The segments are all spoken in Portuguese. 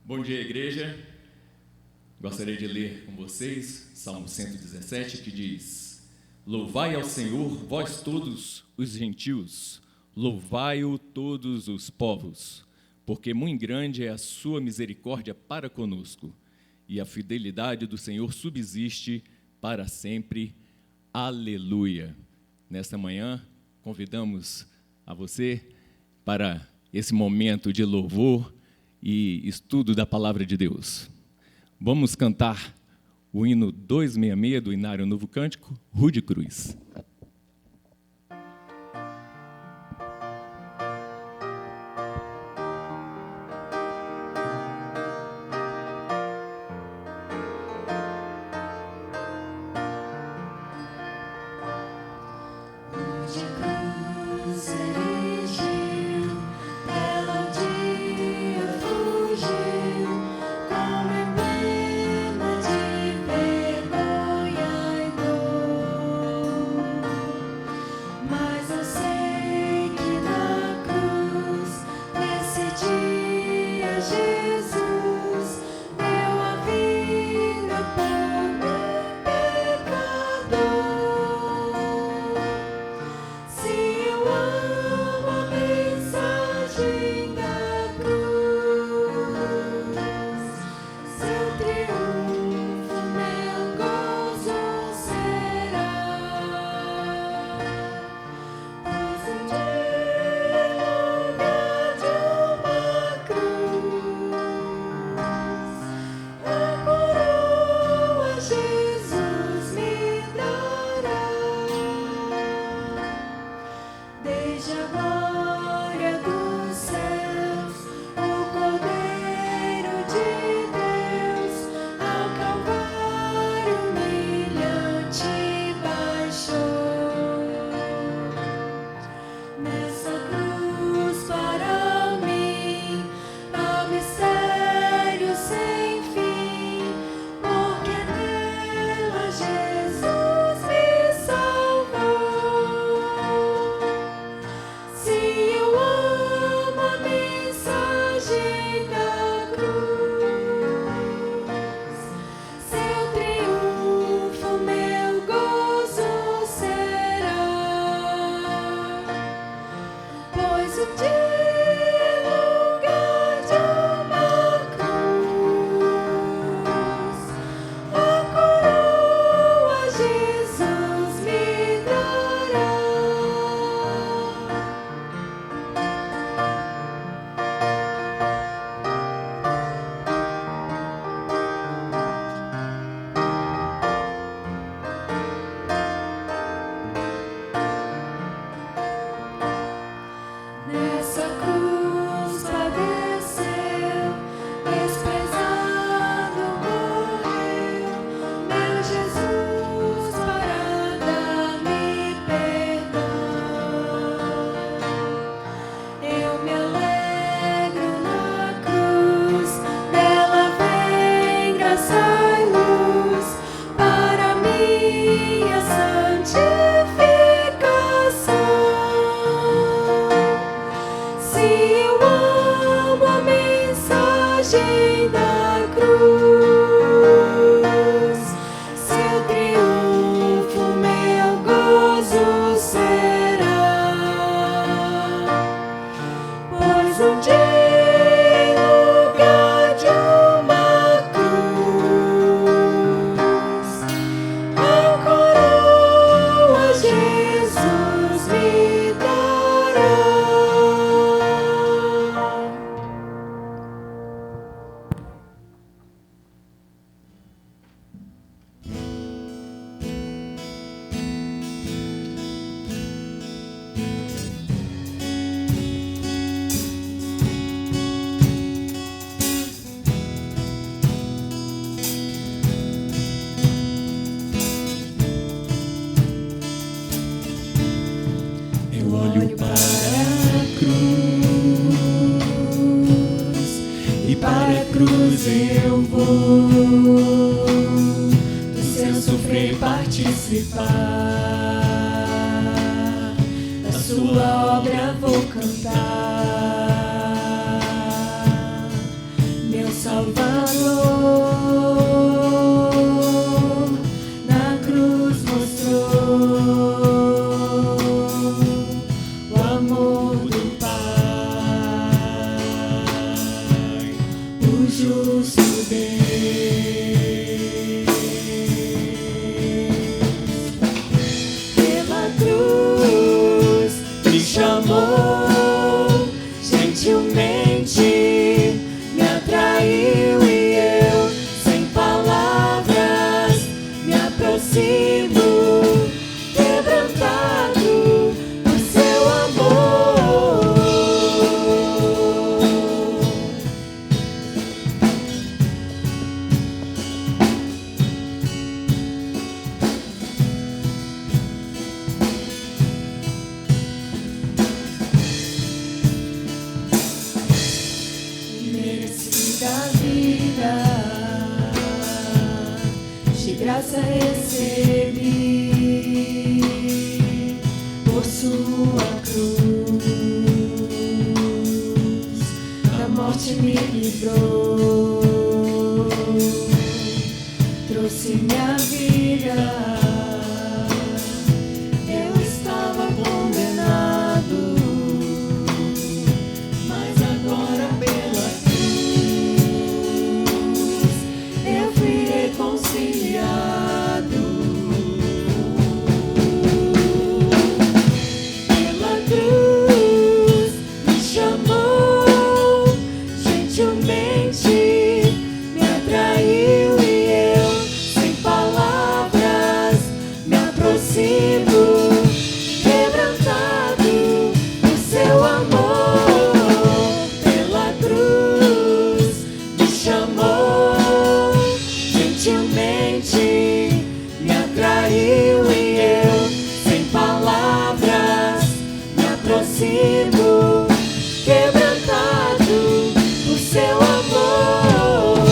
Bom dia, igreja. Gostaria de ler com vocês Salmo 117, que diz: Louvai ao Senhor, vós todos os gentios, louvai-o todos os povos, porque muito grande é a sua misericórdia para conosco, e a fidelidade do Senhor subsiste para sempre. Aleluia. Nesta manhã, convidamos a você para esse momento de louvor e estudo da Palavra de Deus. Vamos cantar o hino 266 do Inário Novo Cântico, Rude Cruz. Sua obra vou cantar, meu Salvador. justo Deus. Pela cruz me chamou, gentilmente me atraiu e eu, sem palavras, me aproximo, quebrantado por seu amor. Merecida vida, de graça recebi, por sua cruz, da morte me livrou, trouxe minha vida. Eu estava condenado, mas agora pela cruz eu fui reconciliado. Pela cruz me chamou, gentilmente me atraiu e eu, sem palavras, me aproximo, quebrantado por seu amor. Pela cruz me chamou, gentilmente me atraiu e eu, sem palavras, me aproximo, quebrantado por seu amor.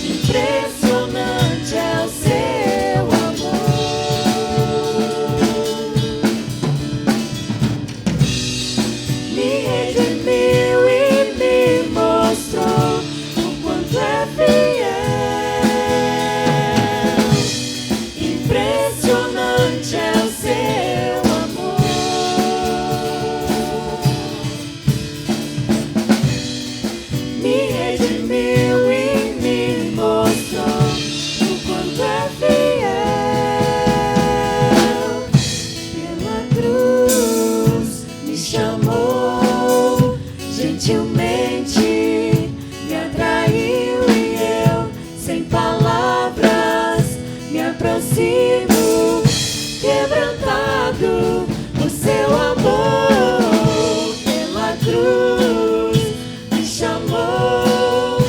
Impressionante é o seu amor. Me redimiu e me mostrou o quanto é fiel. Impressionante é o seu amor. Me redimiu e me mostrou o quanto é fiel. Pela cruz me chamou, gentilmente me atraiu e eu, sem palavras, me aproximo, quebrantado por seu amor. Pela cruz me chamou,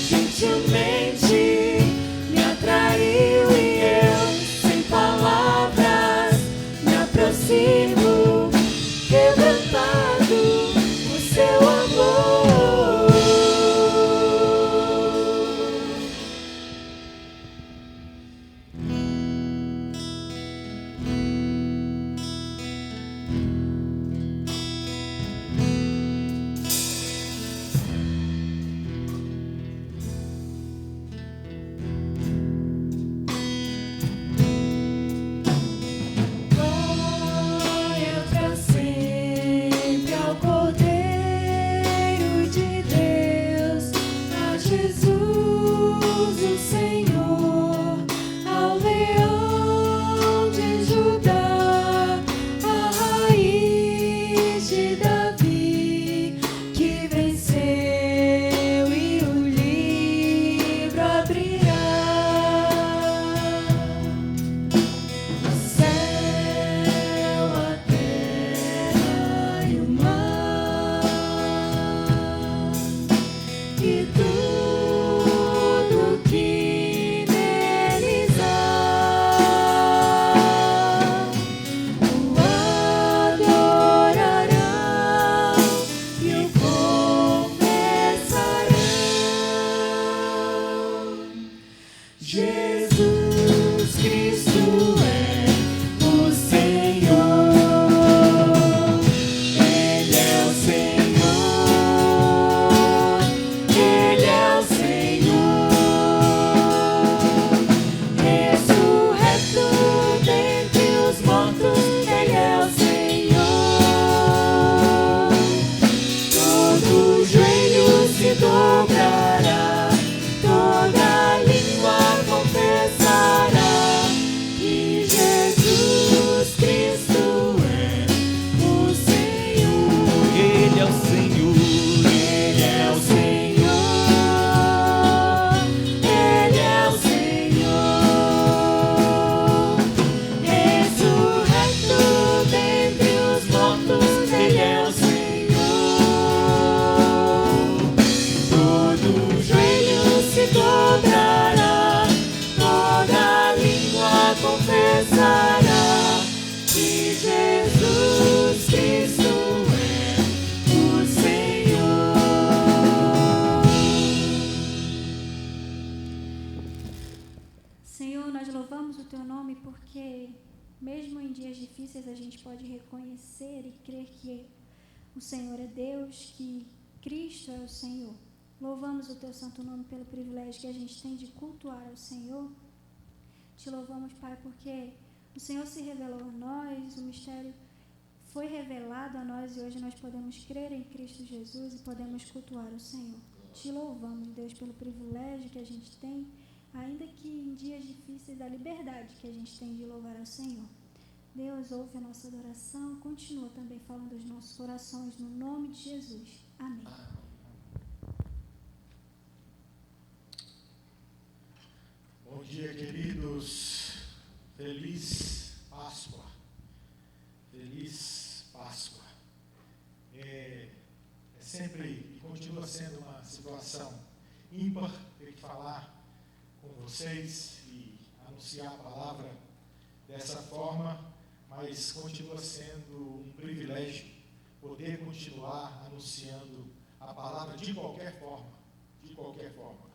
gentilmente me atraiu e eu, sem palavras, me aproximo, quebrantado por seu amor. Glória pra sempre ao Cordeiro de Deus, a Jesus o Senhor, ao Leão de Judá, a raiz de Davi, que venceu e o livro abrirá. O céu, a terra e o mar, e tudo que neles há, o adorarão e o confessarão. Jesus Cristo é o Senhor, Ele é o Senhor, Ele é louvamos o Teu nome porque, mesmo em dias difíceis, a gente pode reconhecer e crer que o Senhor é Deus, que Cristo é o Senhor. Louvamos o Teu santo nome pelo privilégio que a gente tem de cultuar ao Senhor. Te louvamos, Pai, porque o Senhor se revelou a nós, o mistério foi revelado a nós e hoje nós podemos crer em Cristo Jesus e podemos cultuar o Senhor. Te louvamos, Deus, pelo privilégio que a gente tem, ainda que em dias difíceis, da liberdade que a gente tem de louvar ao Senhor. Deus, ouve a nossa adoração, continua também falando dos nossos corações, no nome de Jesus. Amém. Bom dia, queridos. Feliz Páscoa. Feliz Páscoa. É sempre e continua sendo uma situação ímpar ter que falar com vocês e anunciar a palavra dessa forma, mas continua sendo um privilégio poder continuar anunciando a palavra de qualquer forma. De qualquer forma.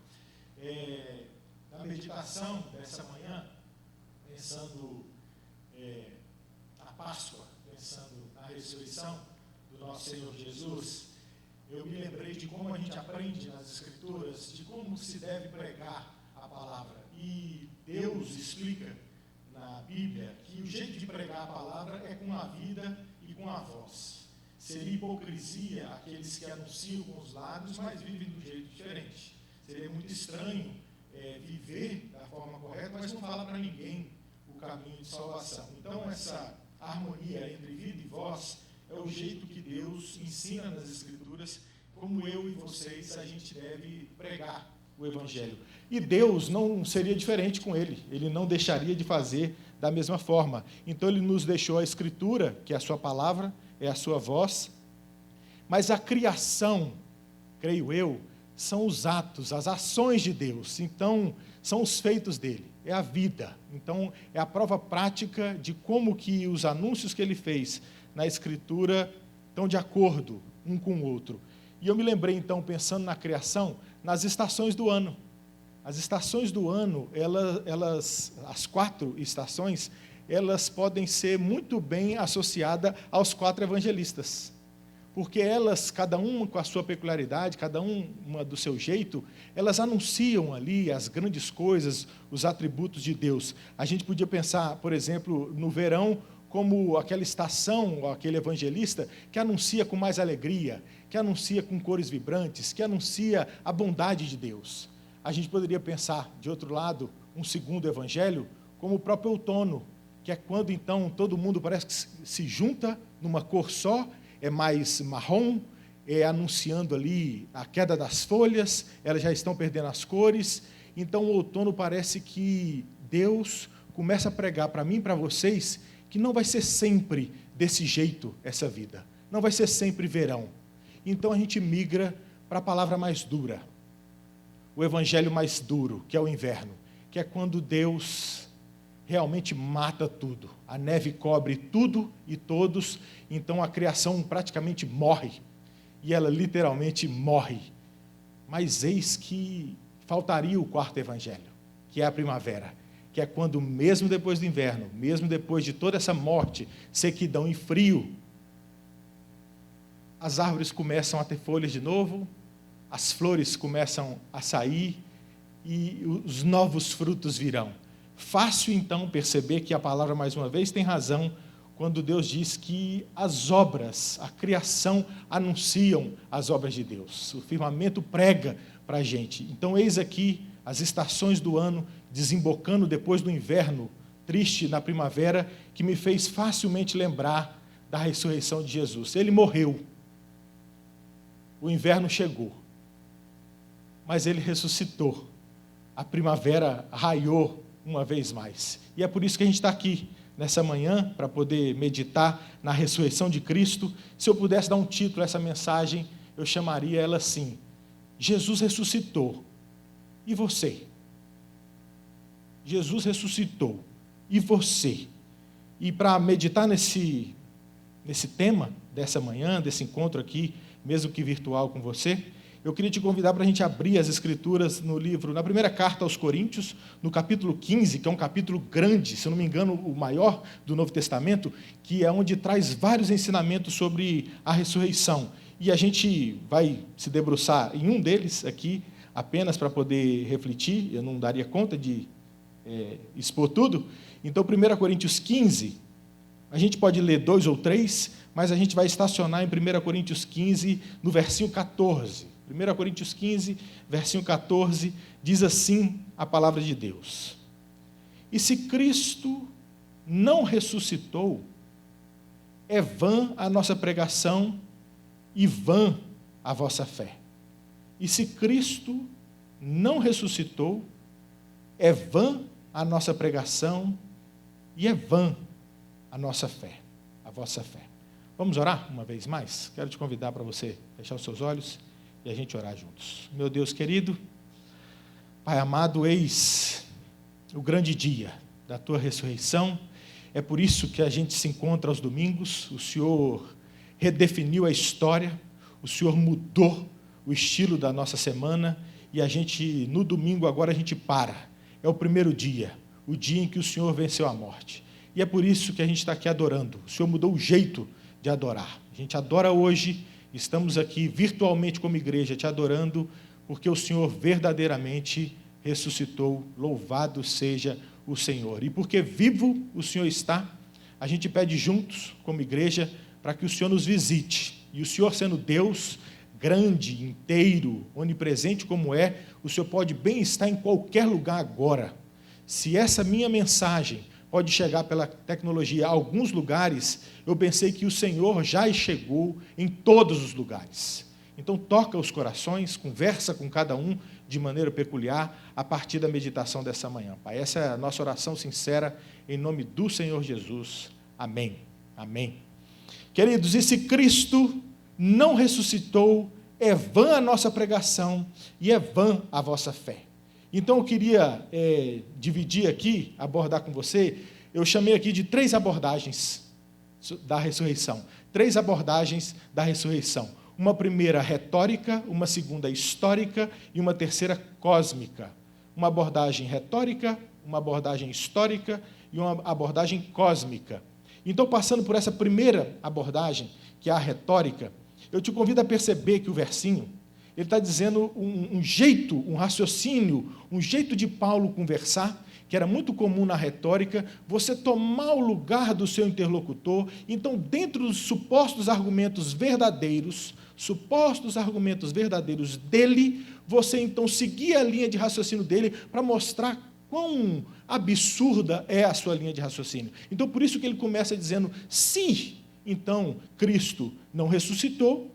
Na meditação dessa manhã, pensando na Páscoa, pensando na ressurreição do nosso Senhor Jesus, eu me lembrei de como a gente aprende nas Escrituras, de como se deve pregar a palavra. E Deus explica na Bíblia que o jeito de pregar a palavra é com a vida e com a voz. Seria hipocrisia aqueles que anunciam com os lábios, mas vivem de um jeito diferente. Seria muito estranho viver da forma correta, mas não falar para ninguém o caminho de salvação. Então, essa harmonia entre vida e voz é o jeito que Deus ensina nas Escrituras, como eu e vocês, a gente deve pregar o Evangelho. E Deus não seria diferente com ele não deixaria de fazer da mesma forma. Então, ele nos deixou a Escritura, que é a sua palavra, é a sua voz, mas a criação, creio eu, são os atos, as ações de Deus. Então, são os feitos dele, é a vida. Então, é a prova prática de como que os anúncios que ele fez na Escritura estão de acordo um com o outro. E eu me lembrei, então, pensando na criação, nas estações do ano. As estações do ano, as 4 estações, elas podem ser muito bem associadas aos 4 evangelistas. Porque elas, cada uma com a sua peculiaridade, cada uma do seu jeito, elas anunciam ali as grandes coisas, os atributos de Deus. A gente podia pensar, por exemplo, no verão, como aquela estação, aquele evangelista, que anuncia com mais alegria, que anuncia com cores vibrantes, que anuncia a bondade de Deus. A gente poderia pensar, de outro lado, um segundo evangelho, como o próprio outono, que é quando, então, todo mundo parece que se junta numa cor só, é mais marrom, anunciando ali a queda das folhas, elas já estão perdendo as cores. Então, o outono parece que Deus começa a pregar para mim e para vocês que não vai ser sempre desse jeito essa vida, não vai ser sempre verão. Então, a gente migra para a palavra mais dura, o evangelho mais duro, que é o inverno, que é quando Deus realmente mata tudo, a neve cobre tudo e todos, então a criação praticamente morre, e ela literalmente morre. Mas eis que faltaria o 4º evangelho, que é a primavera, que é quando, mesmo depois do inverno, mesmo depois de toda essa morte, sequidão e frio, as árvores começam a ter folhas de novo, as flores começam a sair e os novos frutos virão. Fácil, então, perceber que a palavra, mais uma vez, tem razão quando Deus diz que as obras, a criação, anunciam as obras de Deus. O firmamento prega para a gente. Então, eis aqui as estações do ano, desembocando depois do inverno, triste na primavera, que me fez facilmente lembrar da ressurreição de Jesus. Ele morreu. O inverno chegou. Mas ele ressuscitou. A primavera raiou uma vez mais. E é por isso que a gente está aqui nessa manhã, para poder meditar na ressurreição de Cristo. Se eu pudesse dar um título a essa mensagem, eu chamaria ela assim: Jesus ressuscitou. E você? Jesus ressuscitou. E você? E para meditar nesse tema dessa manhã, desse encontro aqui, mesmo que virtual com você, eu queria te convidar para a gente abrir as Escrituras no livro, na primeira carta aos Coríntios, no capítulo 15, que é um capítulo grande, se eu não me engano, o maior do Novo Testamento, que é onde traz vários ensinamentos sobre a ressurreição. E a gente vai se debruçar em um deles aqui, apenas para poder refletir, eu não daria conta de expor tudo. Então, 1 Coríntios 15, a gente pode ler 2 ou 3, mas a gente vai estacionar em 1 Coríntios 15, no versinho 14. 1 Coríntios 15, versinho 14, diz assim a palavra de Deus: E se Cristo não ressuscitou, é vã a nossa pregação e vã a vossa fé. E se Cristo não ressuscitou, é vã a nossa pregação e é vã a nossa fé, a vossa fé. Vamos orar uma vez mais? Quero te convidar para você fechar os seus olhos e a gente orar juntos. Meu Deus querido, Pai amado, eis o grande dia da Tua ressurreição. É por isso que a gente se encontra aos domingos. O Senhor redefiniu a história, o Senhor mudou o estilo da nossa semana e a gente, no domingo, agora a gente para. É o primeiro dia, o dia em que o Senhor venceu a morte. E é por isso que a gente está aqui adorando. O Senhor mudou o jeito de adorar. A gente adora hoje, estamos aqui virtualmente como igreja te adorando, porque o Senhor verdadeiramente ressuscitou. Louvado seja o Senhor. E porque vivo o Senhor está, a gente pede juntos, como igreja, para que o Senhor nos visite. E o Senhor, sendo Deus, grande, inteiro, onipresente como é, o Senhor pode bem estar em qualquer lugar agora. Se essa minha mensagem pode chegar pela tecnologia a alguns lugares, eu pensei que o Senhor já chegou em todos os lugares. Então toca os corações, conversa com cada um de maneira peculiar a partir da meditação dessa manhã. Pai, essa é a nossa oração sincera em nome do Senhor Jesus. Amém. Amém. Queridos, e se Cristo não ressuscitou, é vã a nossa pregação e é vã a vossa fé. Então, eu queria dividir aqui, abordar com você, eu chamei aqui de 3 abordagens da ressurreição. 3 abordagens da ressurreição. Uma primeira retórica, uma segunda histórica e uma terceira cósmica. Uma abordagem retórica, uma abordagem histórica e uma abordagem cósmica. Então, passando por essa primeira abordagem, que é a retórica, eu te convido a perceber que o versinho, ele está dizendo um jeito, um raciocínio, um jeito de Paulo conversar, que era muito comum na retórica, você tomar o lugar do seu interlocutor. Então, dentro dos supostos argumentos verdadeiros dele, você então seguir a linha de raciocínio dele para mostrar quão absurda é a sua linha de raciocínio. Então, por isso que ele começa dizendo, se, então, Cristo não ressuscitou,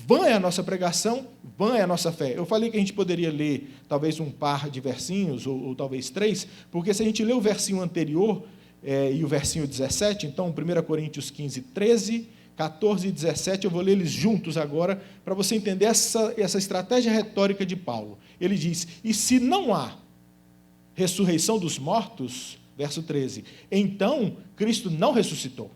vã é a nossa pregação, vã é a nossa fé. Eu falei que a gente poderia ler talvez um par de versinhos, ou talvez 3, porque se a gente ler o versinho anterior e o versinho 17, então 1 Coríntios 15, 13, 14 e 17, eu vou ler eles juntos agora, para você entender essa estratégia retórica de Paulo. Ele diz, e se não há ressurreição dos mortos, verso 13, então Cristo não ressuscitou.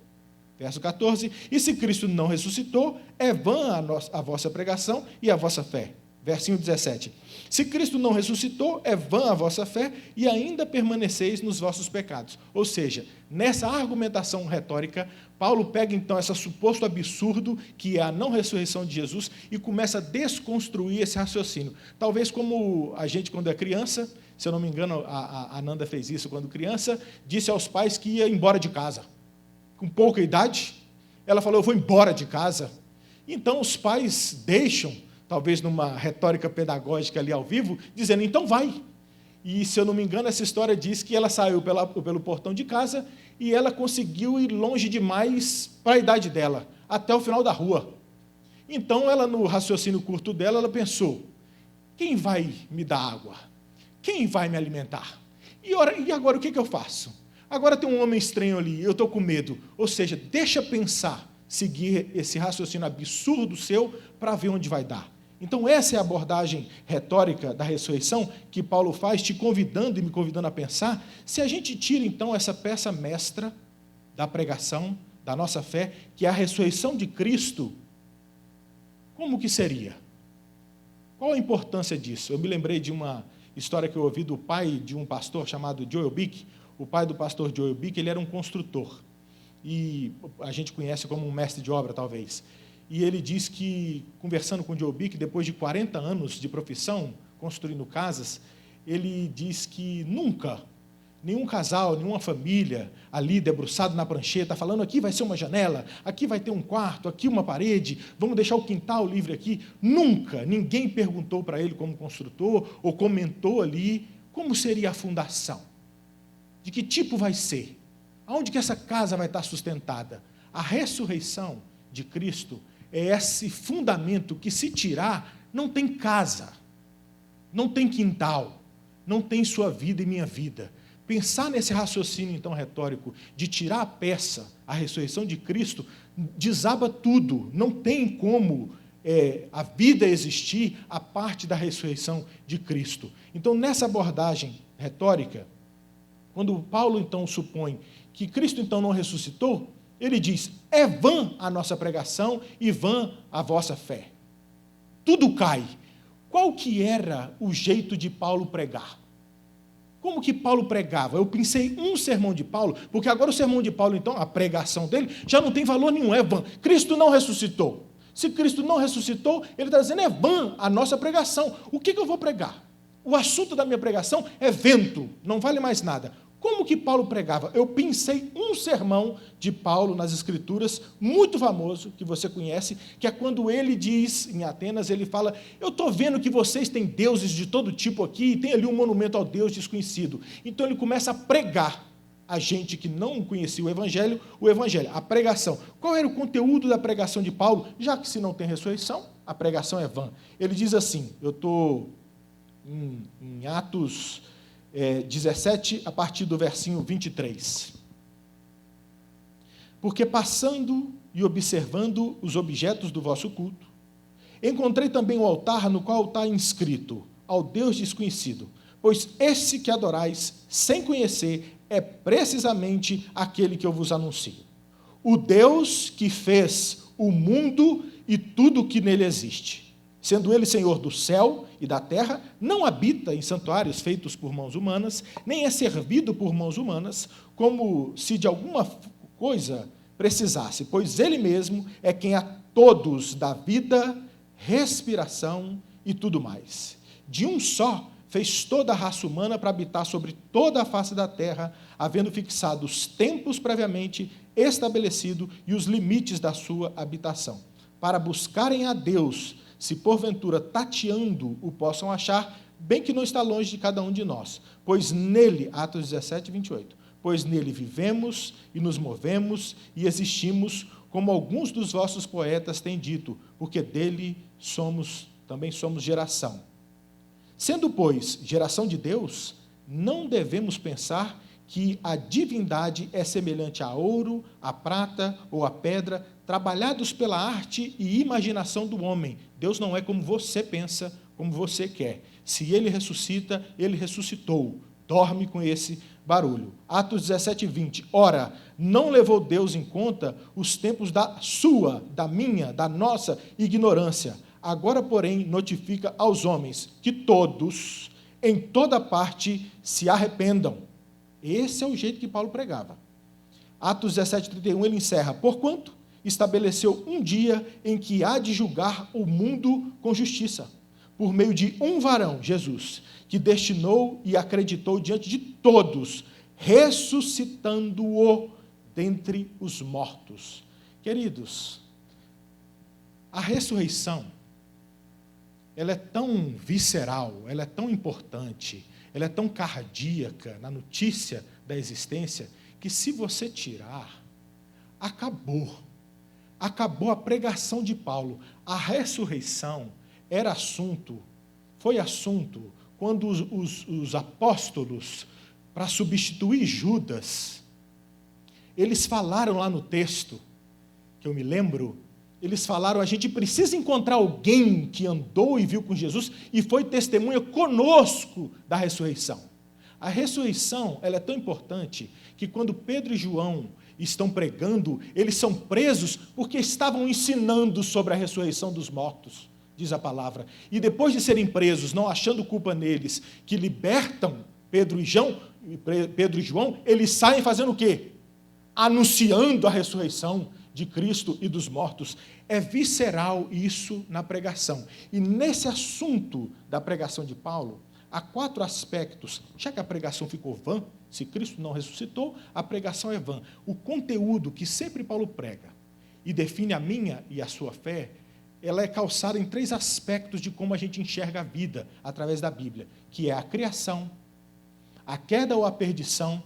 Verso 14, e se Cristo não ressuscitou, é vã a vossa pregação e a vossa fé. Versinho 17, se Cristo não ressuscitou, é vã a vossa fé e ainda permaneceis nos vossos pecados. Ou seja, nessa argumentação retórica, Paulo pega então esse suposto absurdo, que é a não ressurreição de Jesus, e começa a desconstruir esse raciocínio. Talvez como a gente, quando é criança, se eu não me engano, a Nanda fez isso quando criança, disse aos pais que ia embora de casa. Com pouca idade, ela falou, eu vou embora de casa. Então, os pais deixam, talvez numa retórica pedagógica ali ao vivo, dizendo, então vai. E, se eu não me engano, essa história diz que ela saiu pelo portão de casa e ela conseguiu ir longe demais para a idade dela, até o final da rua. Então, ela, no raciocínio curto dela, ela pensou, quem vai me dar água? Quem vai me alimentar? E agora, o que eu faço? Agora tem um homem estranho ali, eu estou com medo. Ou seja, deixa pensar, seguir esse raciocínio absurdo seu para ver onde vai dar. Então, essa é a abordagem retórica da ressurreição que Paulo faz, te convidando e me convidando a pensar. Se a gente tira, então, essa peça mestra da pregação, da nossa fé, que é a ressurreição de Cristo, como que seria? Qual a importância disso? Eu me lembrei de uma história que eu ouvi do pai de um pastor chamado Joel Bick. O pai do pastor Joel Bick, ele era um construtor. E a gente conhece como um mestre de obra, talvez. E ele diz que, conversando com o Joel Bick, depois de 40 anos de profissão, construindo casas, ele diz que nunca nenhum casal, nenhuma família ali debruçado na prancheta, falando aqui vai ser uma janela, aqui vai ter um quarto, aqui uma parede, vamos deixar o quintal livre aqui. Nunca ninguém perguntou para ele como construtor ou comentou ali como seria a fundação, de que tipo vai ser, aonde que essa casa vai estar sustentada. A ressurreição de Cristo é esse fundamento que, se tirar, não tem casa, não tem quintal, não tem sua vida e minha vida. Pensar nesse raciocínio, então, retórico, de tirar a peça, a ressurreição de Cristo, desaba tudo. Não tem como a vida existir a parte da ressurreição de Cristo. Então, nessa abordagem retórica, quando Paulo, então, supõe que Cristo, então, não ressuscitou, ele diz, é vã a nossa pregação e vã a vossa fé. Tudo cai. Qual que era o jeito de Paulo pregar? Como que Paulo pregava? Eu pensei um sermão de Paulo, porque agora o sermão de Paulo, então, a pregação dele, já não tem valor nenhum, é vã. Cristo não ressuscitou. Se Cristo não ressuscitou, ele está dizendo, é vã a nossa pregação. O que eu vou pregar? O assunto da minha pregação é vento, não vale mais nada. Como que Paulo pregava? Eu pensei um sermão de Paulo nas Escrituras, muito famoso, que você conhece, que é quando ele diz, em Atenas, ele fala, eu estou vendo que vocês têm deuses de todo tipo aqui, e tem ali um monumento ao Deus desconhecido. Então ele começa a pregar a gente que não conhecia o Evangelho, a pregação. Qual era o conteúdo da pregação de Paulo? Já que se não tem ressurreição, a pregação é vã. Ele diz assim, eu estou em Atos 17, a partir do versinho 23. Porque passando e observando os objetos do vosso culto, encontrei também o altar no qual está inscrito, ao Deus desconhecido, pois esse que adorais sem conhecer é precisamente aquele que eu vos anuncio. O Deus que fez o mundo e tudo o que nele existe. Sendo ele Senhor do céu e da terra, não habita em santuários feitos por mãos humanas, nem é servido por mãos humanas, como se de alguma coisa precisasse, pois ele mesmo é quem a todos dá vida, respiração e tudo mais. De um só fez toda a raça humana para habitar sobre toda a face da terra, havendo fixado os tempos previamente estabelecido e os limites da sua habitação, para buscarem a Deus, se porventura tateando o possam achar, bem que não está longe de cada um de nós, pois nele, Atos 17, 28, pois nele vivemos e nos movemos e existimos, como alguns dos vossos poetas têm dito, porque dele também somos geração. Sendo, pois, geração de Deus, não devemos pensar que a divindade é semelhante a ouro, a prata ou a pedra, trabalhados pela arte e imaginação do homem. Deus não é como você pensa, como você quer. Se ele ressuscita, ele ressuscitou. Dorme com esse barulho. Atos 17, 20. Ora, não levou Deus em conta os tempos da sua, da minha, da nossa ignorância. Agora, porém, notifica aos homens que todos, em toda parte, se arrependam. Esse é o jeito que Paulo pregava. Atos 17, 31, ele encerra. Porquanto estabeleceu um dia em que há de julgar o mundo com justiça, por meio de um varão, Jesus, que destinou e acreditou diante de todos, ressuscitando-o dentre os mortos. Queridos, a ressurreição, ela é tão visceral, ela é tão importante, ela é tão cardíaca na notícia da existência, que se você tirar, acabou a pregação de Paulo. A ressurreição foi assunto, quando os apóstolos, para substituir Judas, eles falaram lá no texto, que eu me lembro, eles falaram, a gente precisa encontrar alguém que andou e viu com Jesus e foi testemunha conosco da ressurreição. A ressurreição, ela é tão importante que quando Pedro e João estão pregando, eles são presos porque estavam ensinando sobre a ressurreição dos mortos, diz a palavra. E depois de serem presos, não achando culpa neles, que libertam Pedro e João, eles saem fazendo o quê? Anunciando a ressurreição de Cristo e dos mortos. É visceral isso na pregação. E nesse assunto da pregação de Paulo, há 4 aspectos. Já que a pregação ficou vã, se Cristo não ressuscitou, a pregação é vã. O conteúdo que sempre Paulo prega e define a minha e a sua fé, ela é calçada em 3 aspectos de como a gente enxerga a vida através da Bíblia, que é a criação, a queda ou a perdição,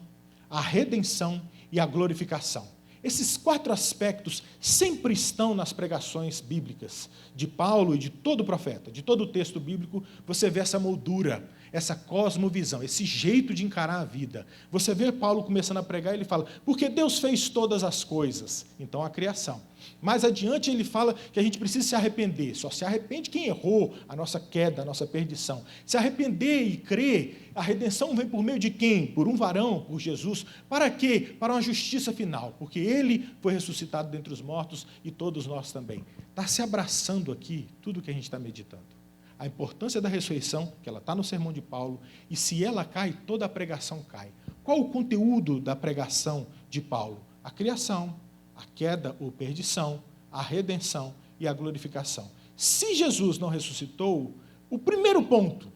a redenção e a glorificação. Esses 4 aspectos sempre estão nas pregações bíblicas de Paulo e de todo profeta, de todo o texto bíblico. Você vê essa moldura, essa cosmovisão, esse jeito de encarar a vida. Você vê Paulo começando a pregar, ele fala, porque Deus fez todas as coisas, então a criação. Mais adiante ele fala que a gente precisa se arrepender, só se arrepende quem errou, a nossa queda, a nossa perdição. Se arrepender e crer, a redenção vem por meio de quem? Por um varão, por Jesus. Para quê? Para uma justiça final, porque ele foi ressuscitado dentre os mortos e todos nós também. Está se abraçando aqui tudo que a gente está meditando. A importância da ressurreição, que ela está no sermão de Paulo, e se ela cai, toda a pregação cai. Qual o conteúdo da pregação de Paulo? A criação, a queda ou perdição, a redenção e a glorificação. Se Jesus não ressuscitou, o primeiro ponto,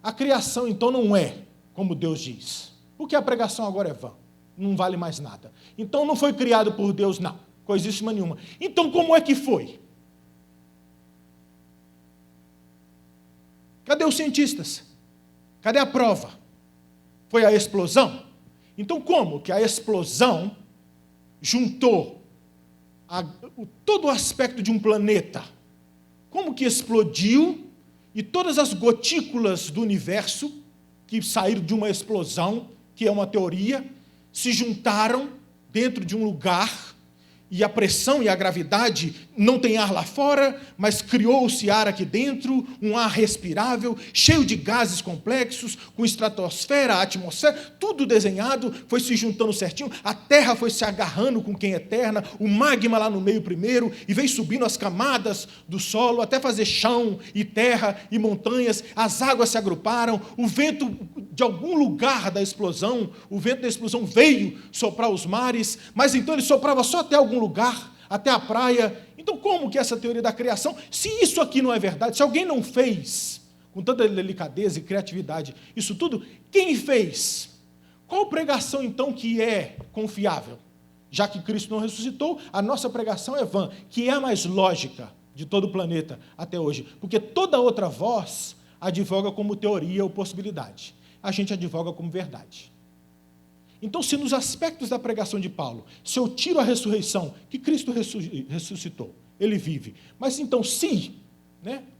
a criação então não é como Deus diz, porque a pregação agora é vã, não vale mais nada. Então não foi criado por Deus, não, coisíssima nenhuma. Então como é que foi? Cadê os cientistas? Cadê a prova? Foi a explosão? Então como que a explosão juntou todo o aspecto de um planeta? Como que explodiu e todas as gotículas do universo que saíram de uma explosão, que é uma teoria, se juntaram dentro de um lugar e a pressão e a gravidade não tem ar lá fora, mas criou-se ar aqui dentro, um ar respirável, cheio de gases complexos, com estratosfera, atmosfera, tudo desenhado, foi se juntando certinho, a Terra foi se agarrando com quem é eterna, o magma lá no meio primeiro, e veio subindo as camadas do solo, até fazer chão e terra e montanhas, as águas se agruparam, o vento de algum lugar da explosão, o vento da explosão veio soprar os mares, mas então ele soprava só até algum lugar, até a praia. Então como que essa teoria da criação, se isso aqui não é verdade, se alguém não fez com tanta delicadeza e criatividade isso tudo, quem fez? Qual pregação então que é confiável? Já que Cristo não ressuscitou, a nossa pregação é vã, que é a mais lógica de todo o planeta até hoje, porque toda outra voz advoga como teoria ou possibilidade, a gente advoga como verdade. Então, se nos aspectos da pregação de Paulo, se eu tiro a ressurreição, que Cristo ressuscitou, ele vive. Mas então, se,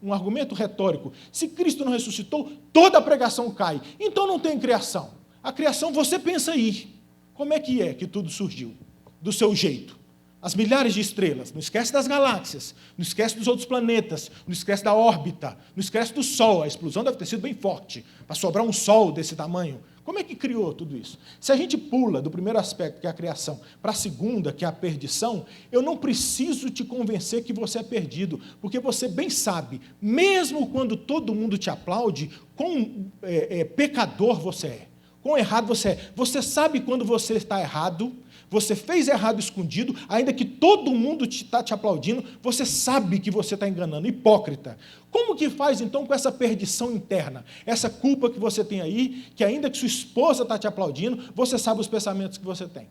um argumento retórico, se Cristo não ressuscitou, toda a pregação cai. Então não tem criação. A criação, você pensa aí, como é que tudo surgiu? Do seu jeito. As milhares de estrelas, não esquece das galáxias, não esquece dos outros planetas, não esquece da órbita, não esquece do Sol, a explosão deve ter sido bem forte, para sobrar um Sol desse tamanho. Como é que criou tudo isso? Se a gente pula do primeiro aspecto, que é a criação, para a segunda, que é a perdição, eu não preciso te convencer que você é perdido, porque você bem sabe, mesmo quando todo mundo te aplaude, quão pecador você é, quão errado você é. Você sabe quando você está errado, você fez errado escondido, ainda que todo mundo está te aplaudindo, você sabe que você está enganando, hipócrita. Como que faz, então, com essa perdição interna? Essa culpa que você tem aí, que ainda que sua esposa está te aplaudindo, você sabe os pensamentos que você tem.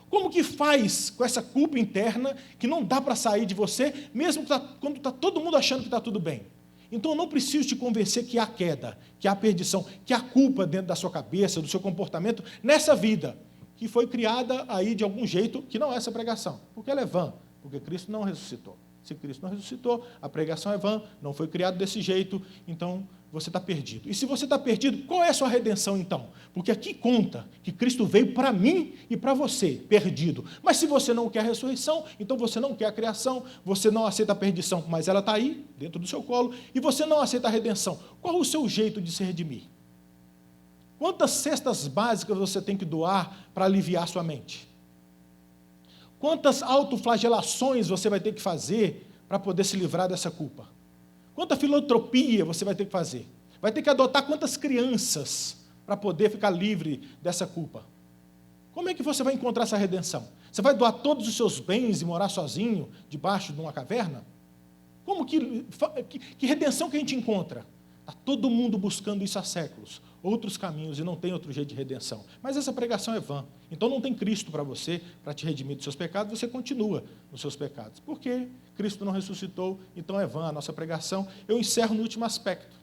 Como que faz com essa culpa interna, que não dá para sair de você, mesmo quando está todo mundo achando que está tudo bem? Então, eu não preciso te convencer que há queda, que há perdição, que há culpa dentro da sua cabeça, do seu comportamento, nessa vida, que foi criada aí de algum jeito, que não é essa pregação, porque ela é vã, porque Cristo não ressuscitou. Se Cristo não ressuscitou, a pregação é vã, não foi criado desse jeito, então você está perdido. E se você está perdido, qual é a sua redenção então? Porque aqui conta que Cristo veio para mim e para você, perdido. Mas se você não quer a ressurreição, então você não quer a criação, você não aceita a perdição, mas ela está aí, dentro do seu colo, e você não aceita a redenção. Qual o seu jeito de se redimir? Quantas cestas básicas você tem que doar para aliviar sua mente? Quantas autoflagelações você vai ter que fazer para poder se livrar dessa culpa? Quanta filantropia você vai ter que fazer? Vai ter que adotar quantas crianças para poder ficar livre dessa culpa? Como é que você vai encontrar essa redenção? Você vai doar todos os seus bens e morar sozinho, debaixo de uma caverna? Como que redenção que a gente encontra? Está todo mundo buscando isso há séculos. Outros caminhos e não tem outro jeito de redenção. Mas essa pregação é vã. Então não tem Cristo para você, para te redimir dos seus pecados, você continua nos seus pecados. Por quê? Cristo não ressuscitou, então é vã a nossa pregação. Eu encerro no último aspecto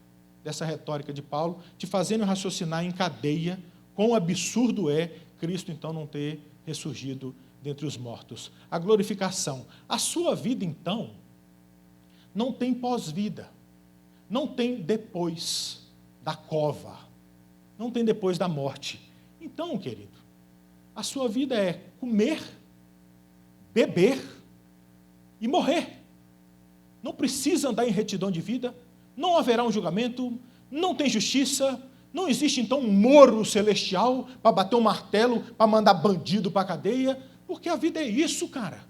dessa retórica de Paulo, te fazendo raciocinar em cadeia quão absurdo é Cristo então não ter ressurgido dentre os mortos. A glorificação. A sua vida, então, não tem pós-vida. Não tem depois da cova. Não tem depois da morte. Então, querido, a sua vida é comer, beber e morrer. Não precisa andar em retidão de vida, não haverá um julgamento, não tem justiça, não existe então um moro celestial para bater um martelo, para mandar bandido para a cadeia, porque a vida é isso, cara.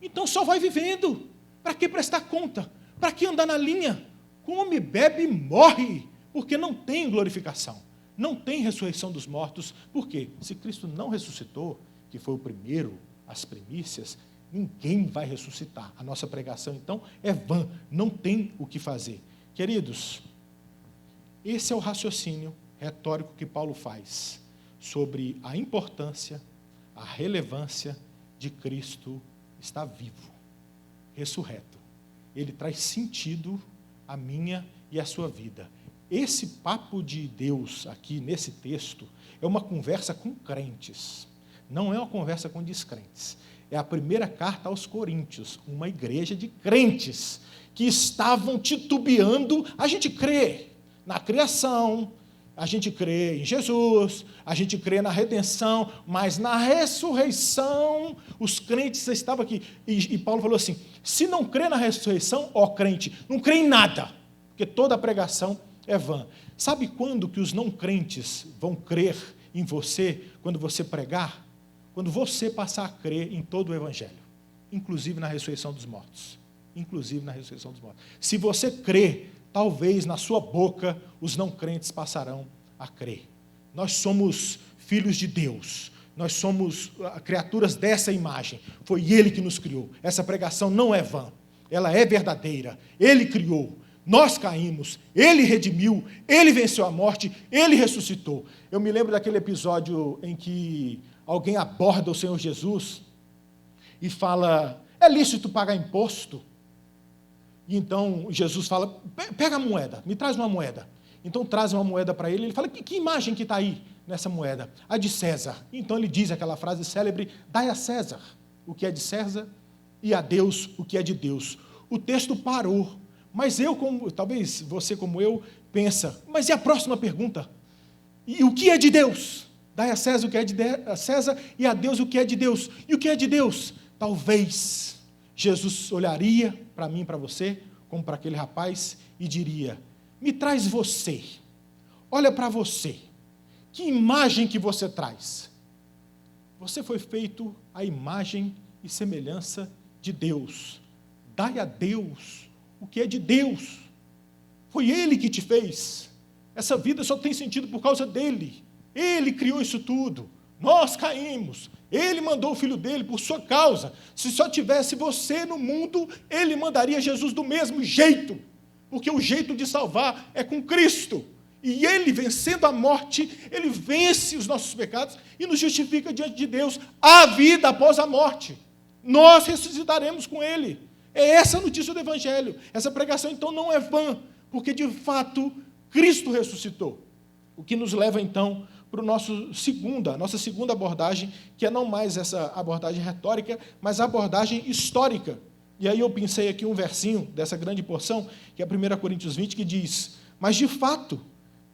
Então só vai vivendo. Para que prestar conta? Para que andar na linha? Come, bebe e morre, porque não tem glorificação, não tem ressurreição dos mortos. Por quê? Se Cristo não ressuscitou, que foi o primeiro, as primícias, ninguém vai ressuscitar. A nossa pregação, então, é vã, não tem o que fazer. Queridos, esse é o raciocínio retórico que Paulo faz sobre a importância, a relevância de Cristo estar vivo, ressurreto. Ele traz sentido à minha e à sua vida. Esse papo de Deus aqui, nesse texto, é uma conversa com crentes, não é uma conversa com descrentes. É a primeira carta aos Coríntios, uma igreja de crentes que estavam titubeando. A gente crê na criação, a gente crê em Jesus, a gente crê na redenção, mas na ressurreição, os crentes estavam aqui. E Paulo falou assim, se não crê na ressurreição, ó crente, não crê em nada, porque toda a pregação é vã. Sabe quando que os não crentes vão crer em você, quando você pregar? Quando você passar a crer em todo o Evangelho, inclusive na ressurreição dos mortos. Inclusive na ressurreição dos mortos. Se você crê, talvez na sua boca os não crentes passarão a crer. Nós somos filhos de Deus. Nós somos criaturas dessa imagem. Foi Ele que nos criou. Essa pregação não é vã. Ela é verdadeira. Ele criou. Nós caímos. Ele redimiu. Ele venceu a morte. Ele ressuscitou. Eu me lembro daquele episódio em que alguém aborda o Senhor Jesus e fala, é lícito pagar imposto? E então Jesus fala, pega a moeda, me traz uma moeda. Então traz uma moeda para ele, ele fala, que imagem que está aí nessa moeda? A de César. Então ele diz aquela frase célebre, dai a César o que é de César e a Deus o que é de Deus. O texto parou, mas talvez você como eu, pensa, mas e a próxima pergunta? E o que é de Deus? Dai a César o que é de César e a Deus o que é de Deus. E o que é de Deus? Talvez Jesus olharia para mim, para você, como para aquele rapaz, e diria, me traz você, olha para você, que imagem que você traz? Você foi feito à imagem e semelhança de Deus. Dai a Deus o que é de Deus. Foi Ele que te fez. Essa vida só tem sentido por causa dEle. Ele criou isso tudo. Nós caímos. Ele mandou o Filho dele por sua causa. Se só tivesse você no mundo, Ele mandaria Jesus do mesmo jeito. Porque o jeito de salvar é com Cristo. E Ele, vencendo a morte, Ele vence os nossos pecados e nos justifica diante de Deus. Há vida após a morte. Nós ressuscitaremos com Ele. É essa a notícia do Evangelho. Essa pregação, então, não é vã, porque, de fato, Cristo ressuscitou. O que nos leva, então, para a nossa segunda abordagem, que é não mais essa abordagem retórica, mas a abordagem histórica. E aí eu pensei aqui um versinho dessa grande porção, que é 1 Coríntios 20, que diz, mas de fato,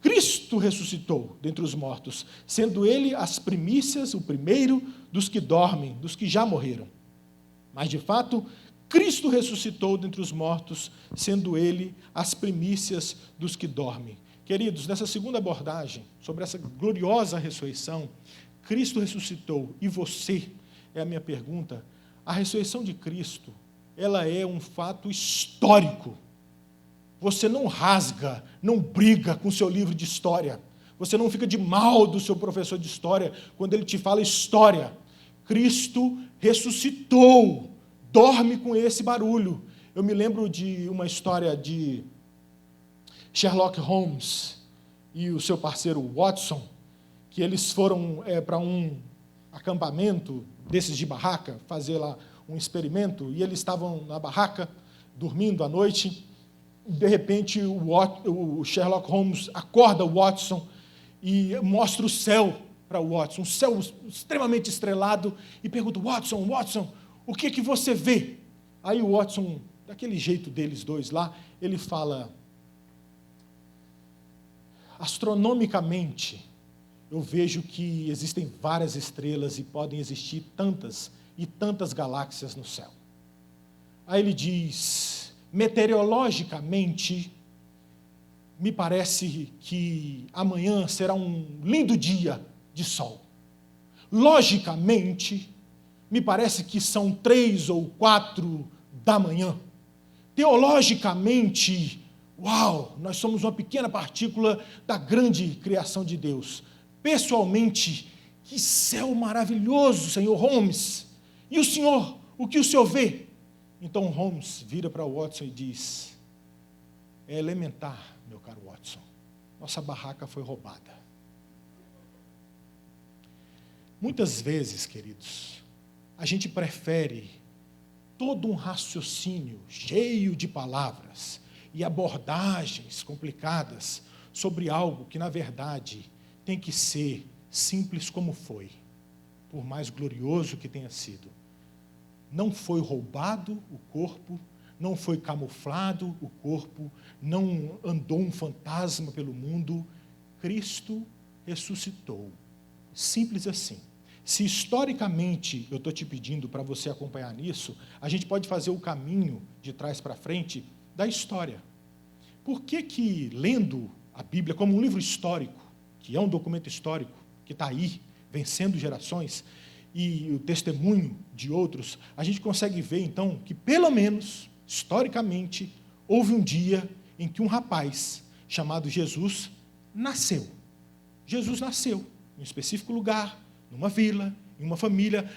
Cristo ressuscitou dentre os mortos, sendo Ele as primícias, o primeiro dos que dormem, dos que já morreram. Mas de fato, Cristo ressuscitou dentre os mortos, sendo Ele as primícias dos que dormem. Queridos, nessa segunda abordagem, sobre essa gloriosa ressurreição, Cristo ressuscitou, e você, é a minha pergunta, a ressurreição de Cristo, ela é um fato histórico. você não rasga, não briga com o seu livro de história. Você não fica de mal do seu professor de história quando ele te fala história. Cristo ressuscitou. Dorme com esse barulho. Eu me lembro de uma história de Sherlock Holmes e o seu parceiro Watson, que eles foram para um acampamento desses de barraca, fazer lá um experimento, e eles estavam na barraca, dormindo à noite. De repente, o Sherlock Holmes acorda o Watson e mostra o céu para o Watson, um céu extremamente estrelado, e pergunta: Watson, o que que você vê? Aí o Watson, daquele jeito deles dois lá, ele fala: astronomicamente, eu vejo que existem várias estrelas e podem existir tantas e tantas galáxias no céu. Aí ele diz: meteorologicamente, me parece que amanhã será um lindo dia de sol. Logicamente, me parece que são 3 ou 4 da manhã. Teologicamente, uau, nós somos uma pequena partícula da grande criação de Deus. Pessoalmente, que céu maravilhoso, senhor Holmes. E o senhor, o que o senhor vê? Então Holmes vira para Watson e diz: é elementar, meu caro Watson, nossa barraca foi roubada. Muitas vezes, queridos, a gente prefere todo um raciocínio cheio de palavras e abordagens complicadas sobre algo que, na verdade, tem que ser simples como foi, por mais glorioso que tenha sido. Não foi roubado o corpo, não foi camuflado o corpo, não andou um fantasma pelo mundo. Cristo ressuscitou. Simples assim. Se historicamente eu estou te pedindo para você acompanhar nisso, a gente pode fazer o caminho de trás para frente da história. Por que lendo a Bíblia como um livro histórico, que é um documento histórico, que está aí, vencendo gerações, e o testemunho de outros, a gente consegue ver, então, que, pelo menos, historicamente, houve um dia em que um rapaz chamado Jesus nasceu. Jesus nasceu em um específico lugar, numa vila, em uma família,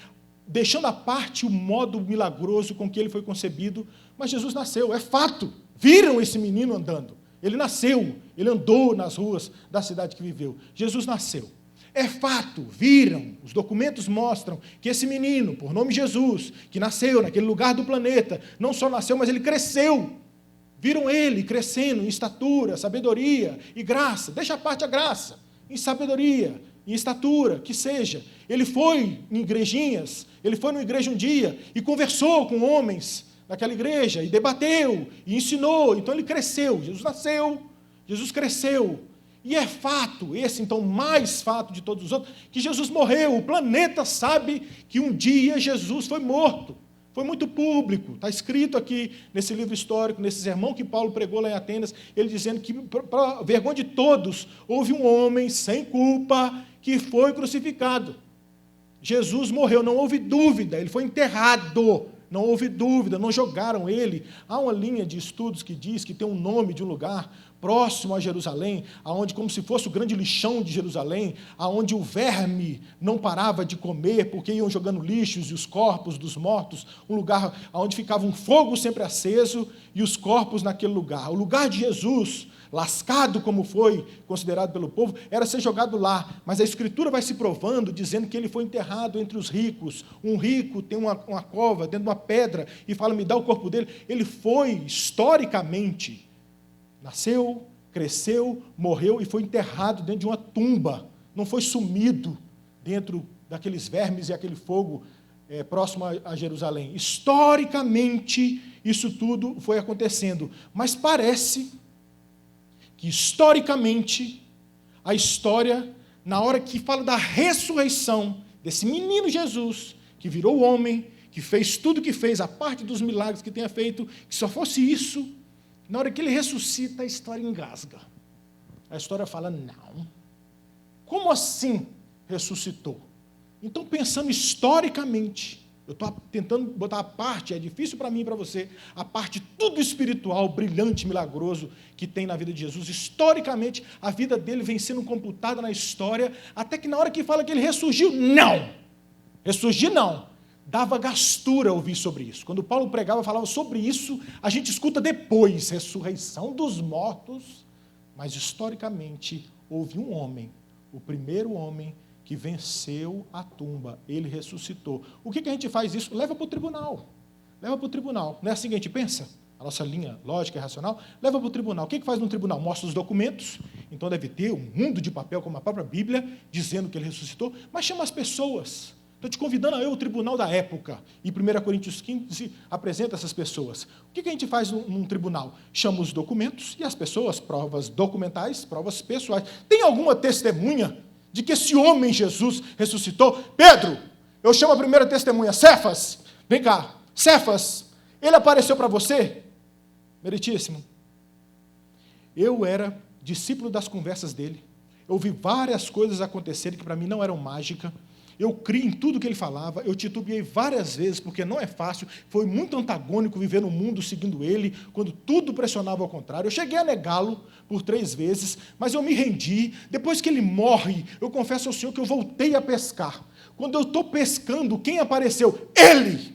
deixando à parte o modo milagroso com que ele foi concebido, mas Jesus nasceu, é fato. Viram esse menino andando. Ele nasceu, ele andou nas ruas da cidade que viveu. Jesus nasceu. É fato, viram, os documentos mostram que esse menino, por nome Jesus, que nasceu naquele lugar do planeta, não só nasceu, mas ele cresceu. Viram ele crescendo em estatura, sabedoria e graça. Deixa à parte a graça, em sabedoria, em estatura, que seja. Ele foi em igrejinhas, ele foi numa igreja um dia e conversou com homens naquela igreja, e debateu, e ensinou. Então ele cresceu, Jesus nasceu, Jesus cresceu. E é fato, esse então mais fato de todos os outros, que Jesus morreu. O planeta sabe que um dia Jesus foi morto. Foi muito público, está escrito aqui nesse livro histórico, nesse sermão que Paulo pregou lá em Atenas, ele dizendo que, para vergonha de todos, houve um homem sem culpa que foi crucificado. Jesus morreu, não houve dúvida, ele foi enterrado. Não houve dúvida, não jogaram ele. Há uma linha de estudos que diz que tem um nome de um lugar próximo a Jerusalém, aonde, como se fosse o grande lixão de Jerusalém, aonde o verme não parava de comer, porque iam jogando lixos e os corpos dos mortos, um lugar onde ficava um fogo sempre aceso e os corpos naquele lugar. O lugar de Jesus, lascado como foi considerado pelo povo, era ser jogado lá, mas a Escritura vai se provando, dizendo que ele foi enterrado entre os ricos. Um rico tem uma cova dentro de uma pedra e fala: me dá o corpo dele. Ele foi, historicamente, nasceu, cresceu, morreu e foi enterrado dentro de uma tumba. Não foi sumido dentro daqueles vermes e aquele fogo próximo a Jerusalém. Historicamente, isso tudo foi acontecendo, mas parece que, historicamente, a história, na hora que fala da ressurreição desse menino Jesus, que virou homem, que fez tudo o que fez, a parte dos milagres que tenha feito, que só fosse isso, na hora que ele ressuscita, a história engasga. A história fala: não, como assim ressuscitou? Então, pensando historicamente, Eu estou tentando botar a parte, é difícil para mim e para você, a parte tudo espiritual, brilhante, milagroso que tem na vida de Jesus. Historicamente, a vida dele vem sendo computada na história, até que na hora que fala que ele ressurgiu, não! Ressurgir, não. Dava gastura ouvir sobre isso. Quando Paulo pregava, falava sobre isso, a gente escuta depois, ressurreição dos mortos, mas historicamente houve um homem, o primeiro homem que venceu a tumba, ele ressuscitou. O que a gente faz isso? Leva para o tribunal. Leva para o tribunal. Não é assim que a gente pensa? A nossa linha lógica e racional, leva para o tribunal. O que faz no tribunal? Mostra os documentos, então deve ter um mundo de papel, como a própria Bíblia, dizendo que ele ressuscitou, mas chama as pessoas. Estou te convidando a eu, o tribunal da época. E 1 Coríntios 15 apresenta essas pessoas. O que a gente faz num tribunal? Chama os documentos e as pessoas, provas documentais, provas pessoais. Tem alguma testemunha de que esse homem Jesus ressuscitou? Pedro, eu chamo a primeira testemunha, Cefas. Vem cá, Cefas, ele apareceu para você? Meritíssimo. Eu era discípulo das conversas dele. Eu vi várias coisas acontecerem que para mim não eram mágica. Eu criei em tudo que ele falava, eu titubeei várias vezes, porque não é fácil, foi muito antagônico viver no mundo seguindo ele, quando tudo pressionava ao contrário. Eu cheguei a negá-lo por 3 vezes, mas eu me rendi. Depois que ele morre, eu confesso ao Senhor que eu voltei a pescar. Quando eu estou pescando, quem apareceu? Ele!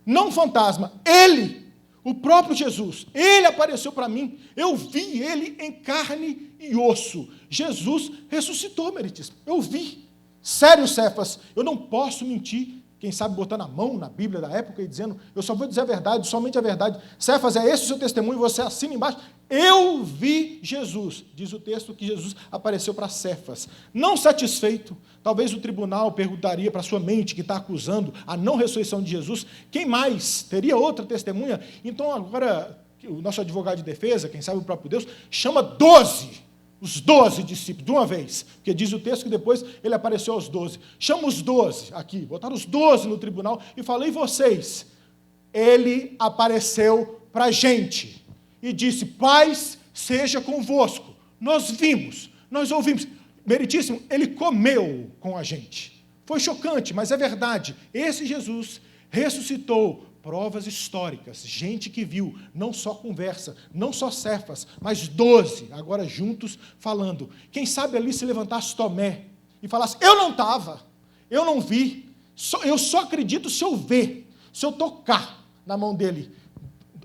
Não um fantasma, ele! O próprio Jesus, ele apareceu para mim, eu vi ele em carne e osso. Jesus ressuscitou, meritíssimo, eu vi. Sério, Cefas, eu não posso mentir, quem sabe botando a mão na Bíblia da época e dizendo, eu só vou dizer a verdade, somente a verdade. Cefas, é esse o seu testemunho, você assina embaixo. Eu vi Jesus, diz o texto que Jesus apareceu para Cefas. Não satisfeito, talvez o tribunal perguntaria para a sua mente, que está acusando a não ressurreição de Jesus, quem mais? Teria outra testemunha? Então agora, o nosso advogado de defesa, quem sabe o próprio Deus, chama 12. Os 12 discípulos, de uma vez, porque diz o texto que depois ele apareceu aos 12. Chama os 12 aqui, botaram os 12 no tribunal e falei, vocês? Ele apareceu para a gente e disse, paz seja convosco. Nós vimos, nós ouvimos. Meritíssimo, ele comeu com a gente. Foi chocante, mas é verdade. Esse Jesus ressuscitou. Provas históricas, gente que viu, não só conversa, não só Cefas, mas 12, agora juntos, falando. Quem sabe ali se levantasse Tomé e falasse, eu não estava, eu não vi, eu só acredito se eu ver, se eu tocar na mão dele.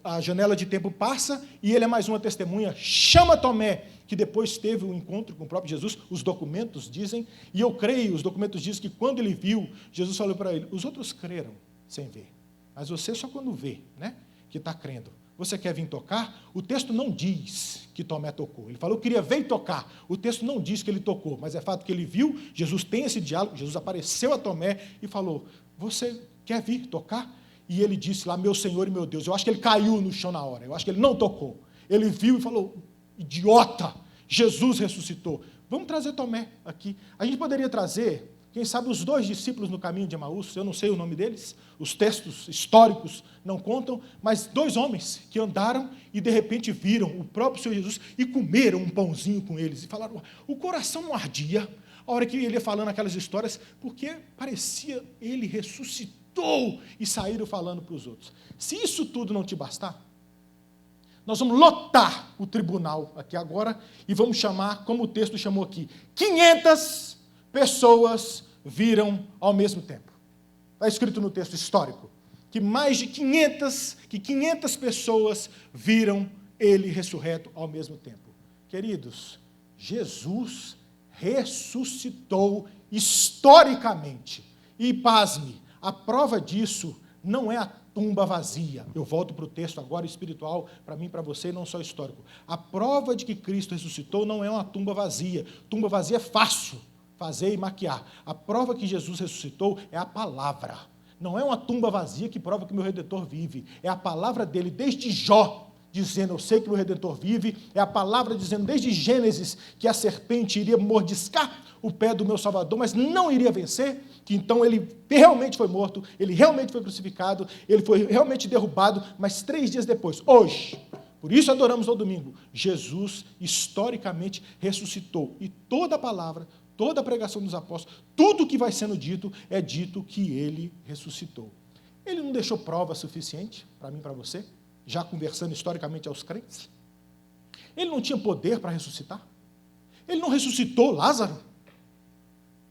A janela de tempo passa e ele é mais uma testemunha, chama Tomé, que depois teve um encontro com o próprio Jesus, os documentos dizem, e eu creio, os documentos dizem que quando ele viu, Jesus falou para ele, os outros creram sem ver. Mas você só quando vê, né, que está crendo. Você quer vir tocar? O texto não diz que Tomé tocou. Ele falou que queria ver e tocar. O texto não diz que ele tocou, mas é fato que ele viu, Jesus tem esse diálogo, Jesus apareceu a Tomé e falou, você quer vir tocar? E ele disse lá, meu Senhor e meu Deus. Eu acho que ele caiu no chão na hora, eu acho que ele não tocou. Ele viu e falou, idiota, Jesus ressuscitou. Vamos trazer Tomé aqui. A gente poderia trazer... Quem sabe os 2 discípulos no caminho de Emaús, eu não sei o nome deles, os textos históricos não contam, mas 2 homens que andaram e de repente viram o próprio Senhor Jesus e comeram um pãozinho com eles. E falaram, o coração não ardia, a hora que ele ia falando aquelas histórias, porque parecia ele ressuscitou e saíram falando para os outros. Se isso tudo não te bastar, nós vamos lotar o tribunal aqui agora e vamos chamar, como o texto chamou aqui, 500 pessoas viram ao mesmo tempo. Está escrito no texto histórico que mais de 500 pessoas viram ele ressurreto ao mesmo tempo. Queridos, Jesus ressuscitou historicamente. E, pasme, a prova disso não é a tumba vazia. Eu volto para o texto agora espiritual, para mim e para você, não só histórico. A prova de que Cristo ressuscitou não é uma tumba vazia. Tumba vazia é fácil fazer e maquiar. A prova que Jesus ressuscitou é a palavra. Não é uma tumba vazia que prova que meu Redentor vive. É a palavra dele, desde Jó, dizendo, eu sei que meu Redentor vive. É a palavra dizendo, desde Gênesis, que a serpente iria mordiscar o pé do meu Salvador, mas não iria vencer, que então ele realmente foi morto, ele realmente foi crucificado, ele foi realmente derrubado, mas 3 dias depois, hoje, por isso adoramos ao domingo, Jesus historicamente ressuscitou. E toda a palavra, toda a pregação dos apóstolos, tudo que vai sendo dito, é dito que ele ressuscitou. Ele não deixou prova suficiente para mim e para você, já conversando historicamente aos crentes? Ele não tinha poder para ressuscitar? Ele não ressuscitou Lázaro?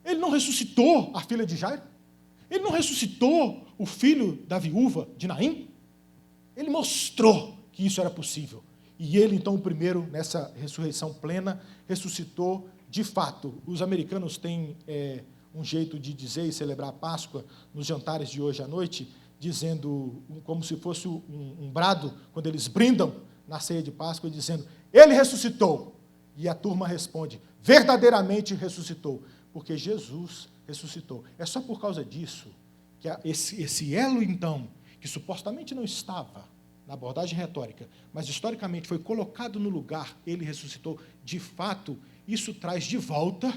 Ele não ressuscitou a filha de Jairo? Ele não ressuscitou o filho da viúva de Naim? Ele mostrou que isso era possível. E ele, então, o primeiro, nessa ressurreição plena, ressuscitou de fato. Os americanos têm um jeito de dizer e celebrar a Páscoa nos jantares de hoje à noite, dizendo, como se fosse um brado, quando eles brindam na ceia de Páscoa, dizendo, ele ressuscitou. E a turma responde, verdadeiramente ressuscitou, porque Jesus ressuscitou. É só por causa disso que esse elo, então, que supostamente não estava na abordagem retórica, mas historicamente foi colocado no lugar, ele ressuscitou, de fato, isso traz de volta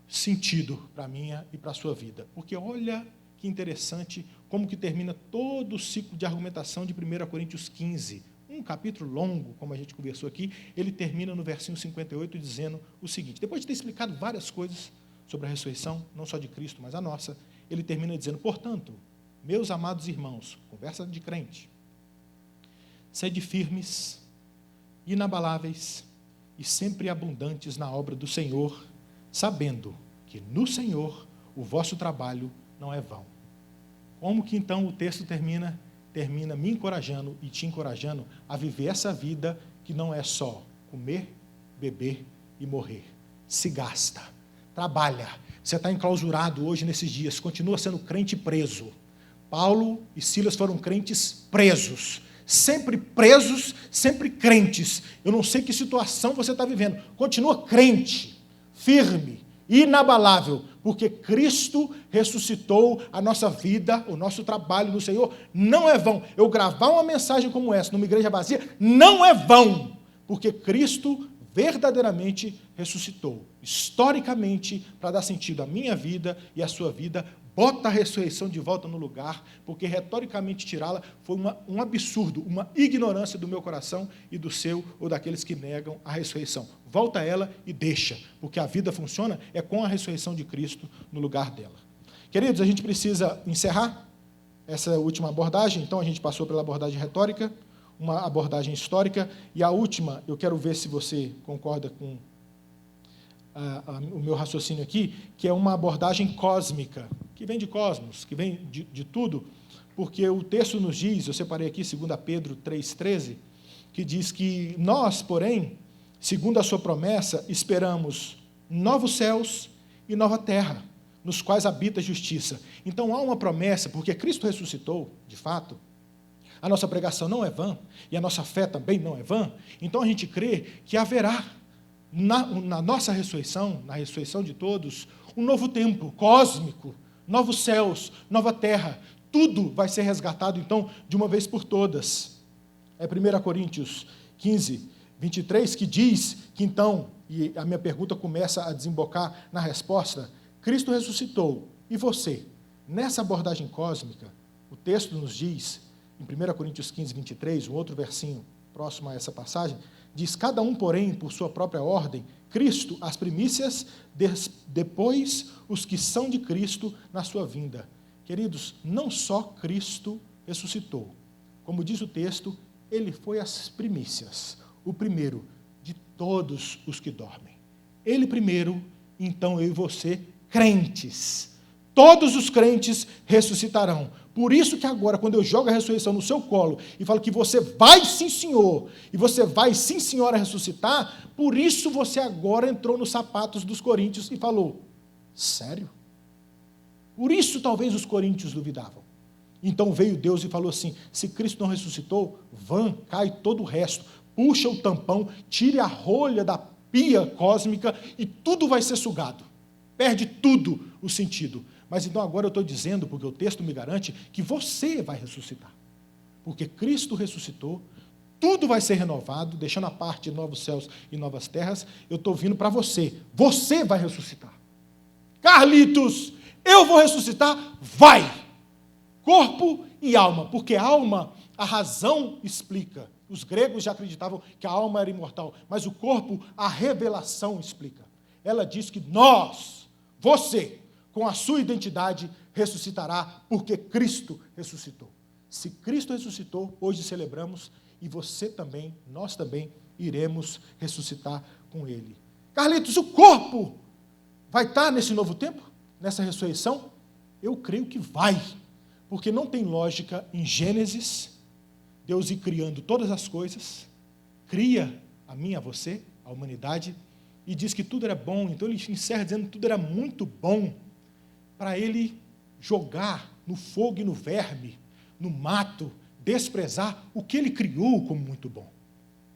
sentido para a minha e para a sua vida. Porque olha que interessante como que termina todo o ciclo de argumentação de 1 Coríntios 15. Um capítulo longo, como a gente conversou aqui, ele termina no versículo 58 dizendo o seguinte, depois de ter explicado várias coisas sobre a ressurreição, não só de Cristo, mas a nossa, ele termina dizendo, portanto, meus amados irmãos, conversa de crente, sede firmes, inabaláveis e sempre abundantes na obra do Senhor, sabendo que no Senhor o vosso trabalho não é vão. Como que então o texto termina? Termina me encorajando e te encorajando a viver essa vida que não é só comer, beber e morrer. Se gasta, trabalha. Você está enclausurado hoje nesses dias, continua sendo crente preso. Paulo e Silas foram crentes presos, sempre crentes. Eu não sei que situação você está vivendo. Continua crente, firme, inabalável, porque Cristo ressuscitou a nossa vida, o nosso trabalho no Senhor não é vão. Eu gravar uma mensagem como essa numa igreja vazia não é vão, porque Cristo verdadeiramente ressuscitou, historicamente, para dar sentido à minha vida e à sua vida. Bota a ressurreição de volta no lugar, porque retoricamente tirá-la foi um absurdo, uma ignorância do meu coração e do seu ou daqueles que negam a ressurreição. Volta ela e deixa, porque a vida funciona com a ressurreição de Cristo no lugar dela. Queridos, a gente precisa encerrar essa última abordagem, então a gente passou pela abordagem retórica, uma abordagem histórica, e a última, eu quero ver se você concorda com o meu raciocínio aqui, que é uma abordagem cósmica, que vem de cosmos, que vem de tudo, porque o texto nos diz, eu separei aqui 2 Pedro 3,13, que diz que nós, porém, segundo a sua promessa, esperamos novos céus e nova terra, nos quais habita a justiça. Então há uma promessa, porque Cristo ressuscitou, de fato, a nossa pregação não é vã, e a nossa fé também não é vã, então a gente crê que haverá, na nossa ressurreição, na ressurreição de todos, um novo tempo cósmico, novos céus, nova terra, tudo vai ser resgatado, então, de uma vez por todas. É 1 Coríntios 15, 23, que diz que, então, e a minha pergunta começa a desembocar na resposta, Cristo ressuscitou, e você? Nessa abordagem cósmica, o texto nos diz, em 1 Coríntios 15, 23, um outro versinho próximo a essa passagem, diz, cada um, porém, por sua própria ordem, Cristo, as primícias, depois os que são de Cristo na sua vinda. Queridos, não só Cristo ressuscitou. Como diz o texto, ele foi as primícias, o primeiro de todos os que dormem. Ele primeiro, então eu e você, crentes. Todos os crentes ressuscitarão. Por isso que agora, quando eu jogo a ressurreição no seu colo e falo que você vai sim, senhor, e você vai sim, senhora, ressuscitar, por isso você agora entrou nos sapatos dos coríntios e falou, sério? Por isso talvez os coríntios duvidavam. Então veio Deus e falou assim, se Cristo não ressuscitou, vã, cai todo o resto, puxa o tampão, tire a rolha da pia cósmica e tudo vai ser sugado. Perde tudo o sentido. Mas então agora eu estou dizendo, porque o texto me garante, que você vai ressuscitar. Porque Cristo ressuscitou, tudo vai ser renovado, deixando a parte de novos céus e novas terras, eu estou vindo para você. Você vai ressuscitar. Carlitos, eu vou ressuscitar? Vai! Corpo e alma, porque alma, a razão explica. Os gregos já acreditavam que a alma era imortal, mas o corpo, a revelação explica. Ela diz que nós, você, com a sua identidade, ressuscitará, porque Cristo ressuscitou. Se Cristo ressuscitou, hoje celebramos, e você também, nós também, iremos ressuscitar com Ele. Carlitos, o corpo vai estar nesse novo tempo? Nessa ressurreição? Eu creio que vai, porque não tem lógica em Gênesis, Deus ir criando todas as coisas, cria a mim, a você, a humanidade, e diz que tudo era bom, então ele encerra dizendo que tudo era muito bom, para ele jogar no fogo e no verme, no mato, desprezar o que ele criou como muito bom.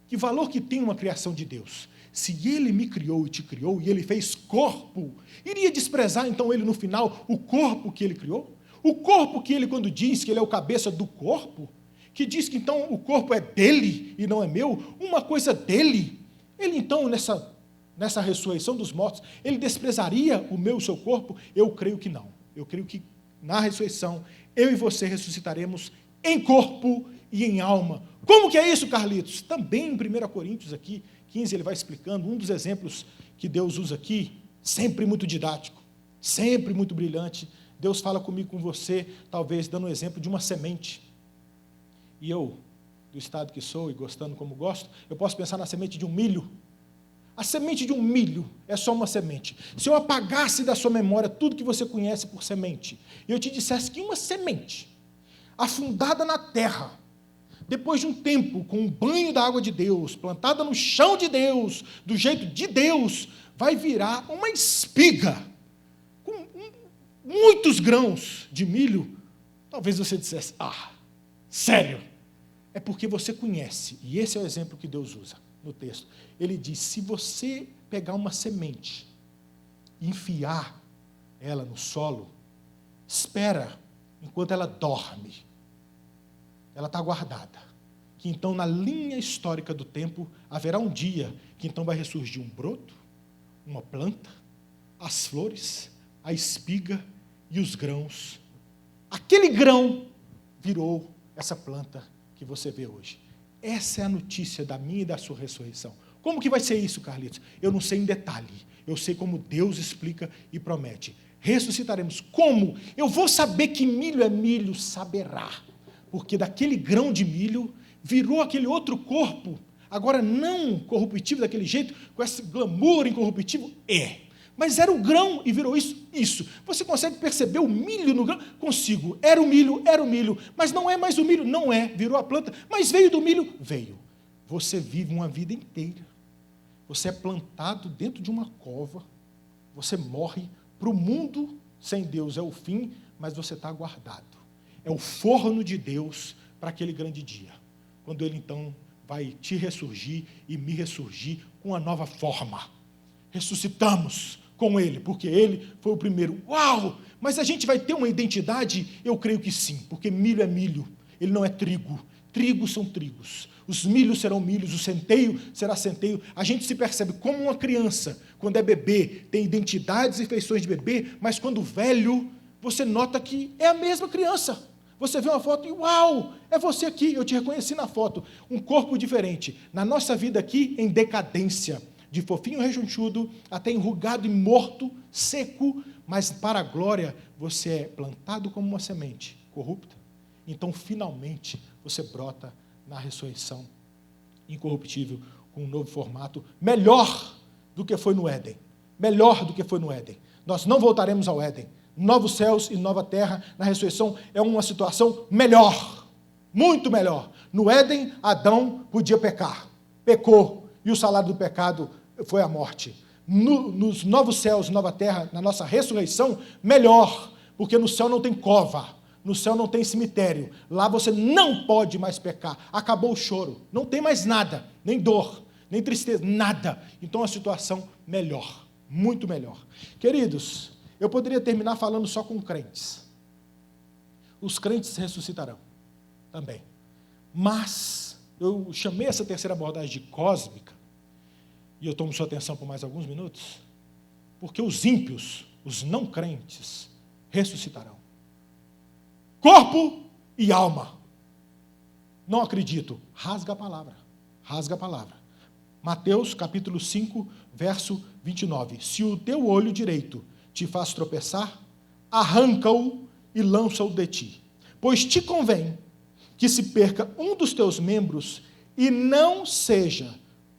Que valor que tem uma criação de Deus? Se ele me criou e te criou, e ele fez corpo, iria desprezar então ele no final o corpo que ele criou? O corpo que ele, quando diz que ele é o cabeça do corpo, que diz que então o corpo é dele e não é meu, uma coisa dele, ele então nessa ressurreição dos mortos, ele desprezaria o meu, o seu corpo? Eu creio que não. Eu creio que na ressurreição, eu e você ressuscitaremos em corpo e em alma. Como que é isso, Carlitos? Também em 1 Coríntios aqui, 15, ele vai explicando, um dos exemplos que Deus usa aqui, sempre muito didático, sempre muito brilhante. Deus fala comigo, com você, talvez dando um exemplo de uma semente. E eu, do estado que sou e gostando como gosto, eu posso pensar na semente de um milho. A semente de um milho é só uma semente. Se eu apagasse da sua memória tudo que você conhece por semente, e eu te dissesse que uma semente, afundada na terra, depois de um tempo, com um banho da água de Deus, plantada no chão de Deus, do jeito de Deus, vai virar uma espiga, com muitos grãos de milho, talvez você dissesse, sério? É porque você conhece, e esse é o exemplo que Deus usa no texto. Ele diz, se você pegar uma semente e enfiar ela no solo, espera enquanto ela dorme. Ela está guardada. Que então, na linha histórica do tempo, haverá um dia que então vai ressurgir um broto, uma planta, as flores, a espiga e os grãos. Aquele grão virou essa planta que você vê hoje. Essa é a notícia da minha e da sua ressurreição. Como que vai ser isso, Carlitos? Eu não sei em detalhe. Eu sei como Deus explica e promete. Ressuscitaremos. Como? Eu vou saber que milho é milho, saberá. Porque daquele grão de milho virou aquele outro corpo, agora não corruptível daquele jeito, com esse glamour incorruptível, mas era o grão e virou isso. Você consegue perceber o milho no grão? Consigo. Era o milho, mas não é mais o milho, não é, virou a planta, mas veio do milho? Veio. Você vive uma vida inteira. Você é plantado dentro de uma cova, você morre para o mundo, sem Deus é o fim, mas você está guardado. É o forno de Deus para aquele grande dia, quando Ele então vai te ressurgir e me ressurgir com uma nova forma. Ressuscitamos com Ele, porque Ele foi o primeiro. Uau! Mas a gente vai ter uma identidade? Eu creio que sim, porque milho é milho, ele não é trigo. Trigos são trigos, os milhos serão milhos, o centeio será centeio. A gente se percebe como uma criança, quando é bebê, tem identidades e feições de bebê, mas quando velho, você nota que é a mesma criança. Você vê uma foto e, uau, é você aqui, eu te reconheci na foto. Um corpo diferente. Na nossa vida aqui, em decadência, de fofinho rechonchudo, até enrugado e morto, seco, mas para a glória, você é plantado como uma semente corrupta. Então, finalmente, você brota na ressurreição incorruptível, com um novo formato, melhor do que foi no Éden. Melhor do que foi no Éden. Nós não voltaremos ao Éden. Novos céus e nova terra, na ressurreição, é uma situação melhor, muito melhor. No Éden, Adão podia pecar, pecou, e o salário do pecado foi a morte. Nos novos céus e nova terra, na nossa ressurreição, melhor, porque no céu não tem cova, no céu não tem cemitério, lá você não pode mais pecar, acabou o choro, não tem mais nada, nem dor, nem tristeza, nada. Então, a situação melhor, muito melhor. Queridos, eu poderia terminar falando só com crentes. Os crentes ressuscitarão também. Mas eu chamei essa terceira abordagem de cósmica, e eu tomo sua atenção por mais alguns minutos, porque os ímpios, os não crentes, ressuscitarão. Corpo e alma. Não acredito. Rasga a palavra. Rasga a palavra. Mateus capítulo 5, verso 29. Se o teu olho direito te faz tropeçar, arranca-o e lança-o de ti. Pois te convém que se perca um dos teus membros e não seja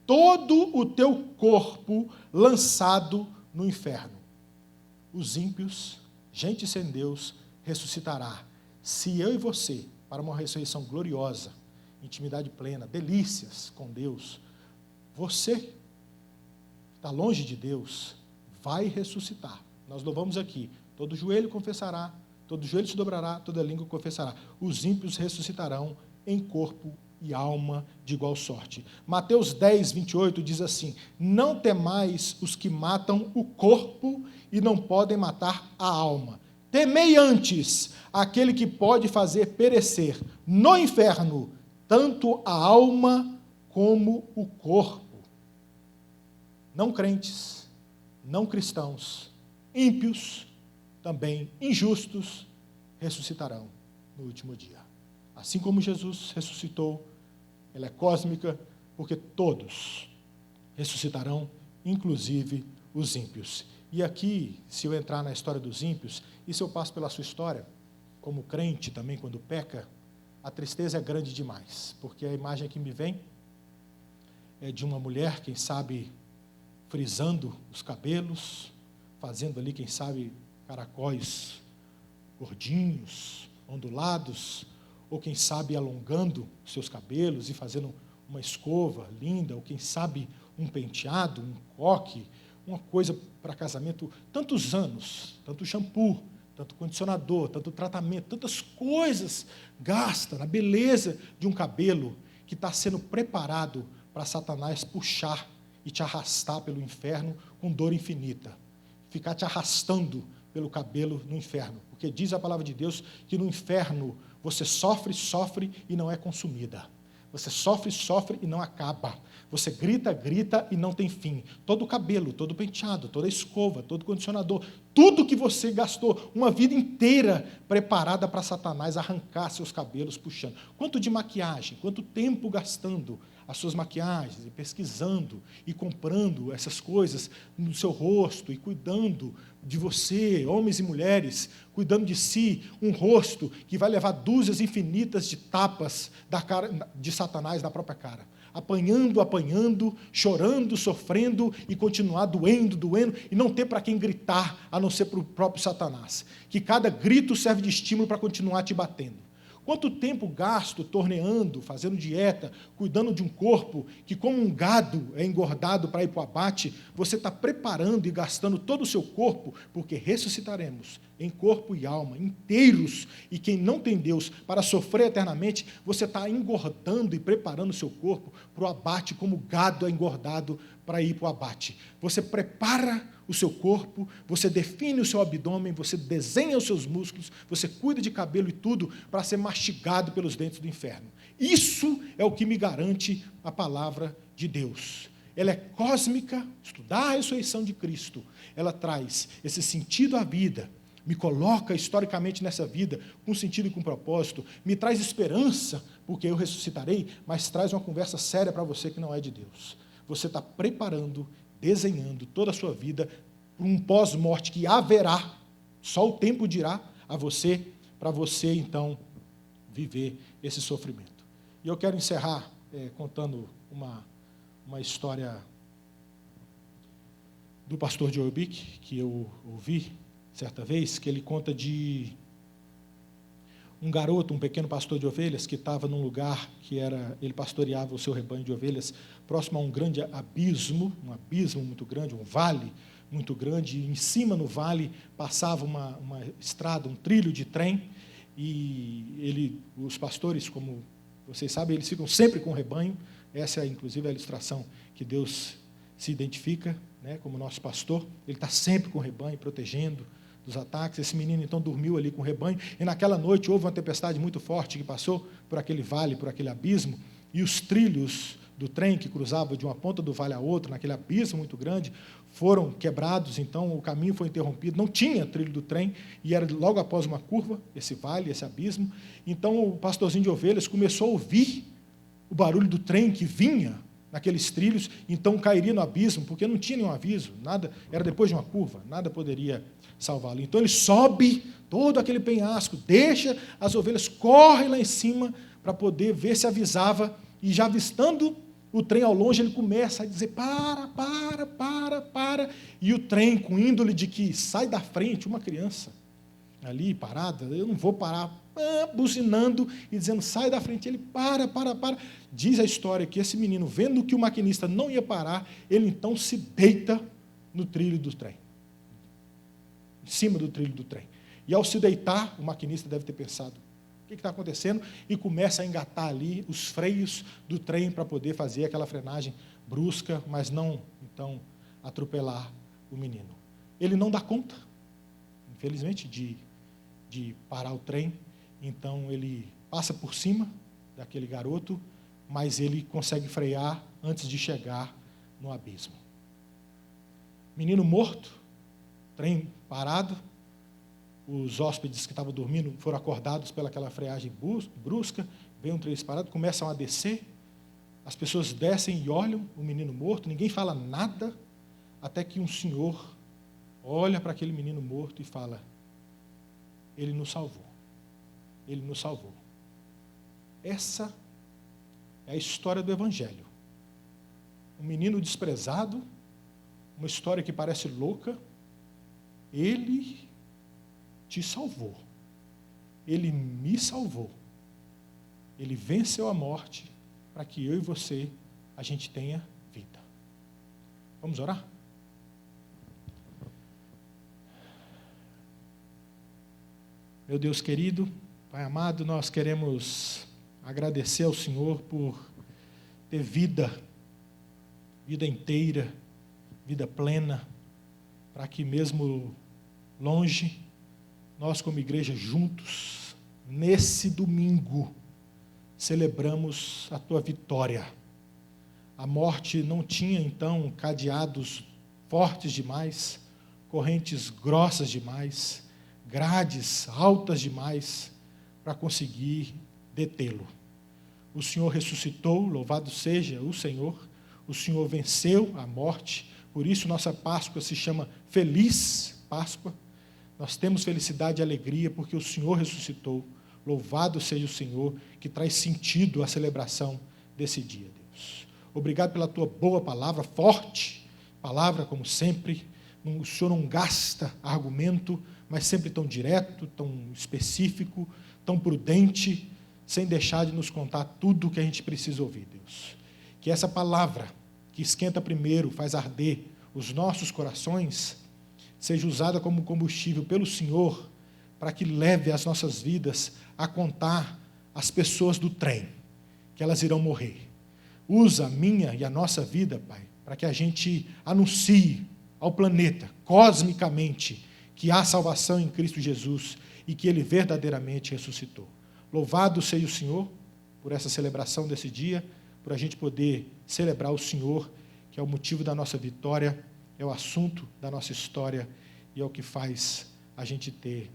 todo o teu corpo lançado no inferno. Os ímpios, gente sem Deus, ressuscitará. Se eu e você, para uma ressurreição gloriosa, intimidade plena, delícias com Deus, você está longe de Deus, vai ressuscitar. Nós louvamos aqui, todo joelho confessará, todo joelho se dobrará, toda língua confessará. Os ímpios ressuscitarão em corpo e alma de igual sorte. Mateus 10, 28 diz assim: não temais os que matam o corpo e não podem matar a alma. Temei antes aquele que pode fazer perecer no inferno tanto a alma como o corpo. Não crentes, não cristãos, ímpios, também injustos, ressuscitarão no último dia. Assim como Jesus ressuscitou, ela é cósmica, porque todos ressuscitarão, inclusive os ímpios. E aqui, se eu entrar na história dos ímpios, e se eu passo pela sua história, como crente também, quando peca, a tristeza é grande demais, porque a imagem que me vem é de uma mulher, quem sabe, frisando os cabelos, fazendo ali, quem sabe, caracóis gordinhos, ondulados, ou quem sabe alongando seus cabelos e fazendo uma escova linda, ou quem sabe um penteado, um coque, uma coisa para casamento, tantos anos, tanto shampoo, tanto condicionador, tanto tratamento, tantas coisas gasta na beleza de um cabelo que está sendo preparado para Satanás puxar e te arrastar pelo inferno com dor infinita, ficar te arrastando pelo cabelo no inferno, porque diz a palavra de Deus que no inferno você sofre, sofre e não é consumida. Você sofre, sofre e não acaba. Você grita, grita e não tem fim. Todo o cabelo, todo o penteado, toda a escova, todo o condicionador, tudo que você gastou uma vida inteira preparada para Satanás arrancar seus cabelos puxando. Quanto de maquiagem, quanto tempo gastando as suas maquiagens, e pesquisando e comprando essas coisas no seu rosto e cuidando de você, homens e mulheres, cuidando de si, um rosto que vai levar dúzias infinitas de tapas da cara de Satanás na própria cara. Apanhando, apanhando, chorando, sofrendo e continuar doendo, doendo, e não ter para quem gritar, a não ser para o próprio Satanás. Que cada grito serve de estímulo para continuar te batendo. Quanto tempo gasto torneando, fazendo dieta, cuidando de um corpo que, como um gado é engordado para ir para o abate, você está preparando e gastando todo o seu corpo, porque ressuscitaremos em corpo e alma, inteiros, e quem não tem Deus para sofrer eternamente, você está engordando e preparando o seu corpo para o abate, como o gado é engordado para ir para o abate. Você prepara o seu corpo, você define o seu abdômen, você desenha os seus músculos, você cuida de cabelo e tudo para ser mastigado pelos dentes do inferno. Isso é o que me garante a palavra de Deus. Ela é cósmica, estudar a ressurreição de Cristo, ela traz esse sentido à vida, me coloca historicamente nessa vida com sentido e com propósito, me traz esperança, porque eu ressuscitarei, mas traz uma conversa séria para você que não é de Deus. Você está preparando, desenhando toda a sua vida para um pós-morte que haverá, só o tempo dirá a você, para você, então, viver esse sofrimento. E eu quero encerrar contando uma história do pastor Joel Bick, que eu ouvi certa vez, que ele conta de um garoto, um pequeno pastor de ovelhas, que estava num lugar que ele pastoreava o seu rebanho de ovelhas, próximo a um grande abismo, um abismo muito grande, um vale muito grande, e em cima no vale passava uma estrada, um trilho de trem, e os pastores, como vocês sabem, eles ficam sempre com o rebanho, essa é inclusive a ilustração que Deus se identifica, né, como nosso pastor, ele está sempre com o rebanho, protegendo dos ataques. Esse menino então dormiu ali com o rebanho, e naquela noite houve uma tempestade muito forte que passou por aquele vale, por aquele abismo, e os trilhos do trem que cruzava de uma ponta do vale a outra, naquele abismo muito grande, foram quebrados, então o caminho foi interrompido, não tinha trilho do trem, e era logo após uma curva, esse vale, esse abismo. Então o pastorzinho de ovelhas começou a ouvir o barulho do trem que vinha naqueles trilhos, então cairia no abismo, porque não tinha nenhum aviso, nada, era depois de uma curva, nada poderia salvá-lo. Então ele sobe todo aquele penhasco, deixa as ovelhas, corre lá em cima para poder ver se avisava, e já avistando o trem ao longe, ele começa a dizer, para, e o trem, com índole de que sai da frente, uma criança ali parada, eu não vou parar, buzinando e dizendo, sai da frente, ele para. Diz a história que esse menino, vendo que o maquinista não ia parar, ele então se deita no trilho do trem, em cima do trilho do trem. E ao se deitar, o maquinista deve ter pensado, o que está acontecendo? E começa a engatar ali os freios do trem para poder fazer aquela frenagem brusca, mas não, então, atropelar o menino. Ele não dá conta, infelizmente, de parar o trem, então ele passa por cima daquele garoto, mas ele consegue frear antes de chegar no abismo. Menino morto, trem parado, os hóspedes que estavam dormindo foram acordados pelaquela freagem brusca, vem um trem parado, começam a descer, as pessoas descem e olham o menino morto, ninguém fala nada, até que um senhor olha para aquele menino morto e fala, ele nos salvou. Ele nos salvou. Essa é a história do Evangelho. Um menino desprezado, uma história que parece louca, ele te salvou. Ele me salvou. Ele venceu a morte para que eu e você, a gente tenha vida. Vamos orar? Meu Deus querido, Pai amado, nós queremos agradecer ao Senhor por ter vida inteira, vida plena, para que mesmo longe, nós como igreja juntos, nesse domingo, celebramos a Tua vitória. A morte não tinha então cadeados fortes demais, correntes grossas demais, grades altas demais para conseguir detê-lo. O Senhor ressuscitou, louvado seja o Senhor venceu a morte, por isso nossa Páscoa se chama Feliz Páscoa. Nós temos felicidade e alegria porque o Senhor ressuscitou, louvado seja o Senhor, que traz sentido à celebração desse dia, Deus. Obrigado pela Tua boa palavra, forte palavra como sempre, o Senhor não gasta argumento, mas sempre tão direto, tão específico, tão prudente, sem deixar de nos contar tudo o que a gente precisa ouvir, Deus. Que essa palavra, que esquenta primeiro, faz arder os nossos corações, seja usada como combustível pelo Senhor, para que leve as nossas vidas a contar as pessoas do trem, que elas irão morrer. Usa a minha e a nossa vida, Pai, para que a gente anuncie ao planeta, cosmicamente, que há salvação em Cristo Jesus e que Ele verdadeiramente ressuscitou. Louvado seja o Senhor por essa celebração desse dia, por a gente poder celebrar o Senhor, que é o motivo da nossa vitória, é o assunto da nossa história e é o que faz a gente ter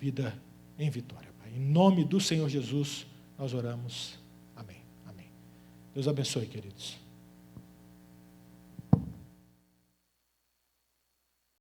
vida em vitória, Pai. Em nome do Senhor Jesus, nós oramos. Amém. Amém. Deus abençoe, queridos.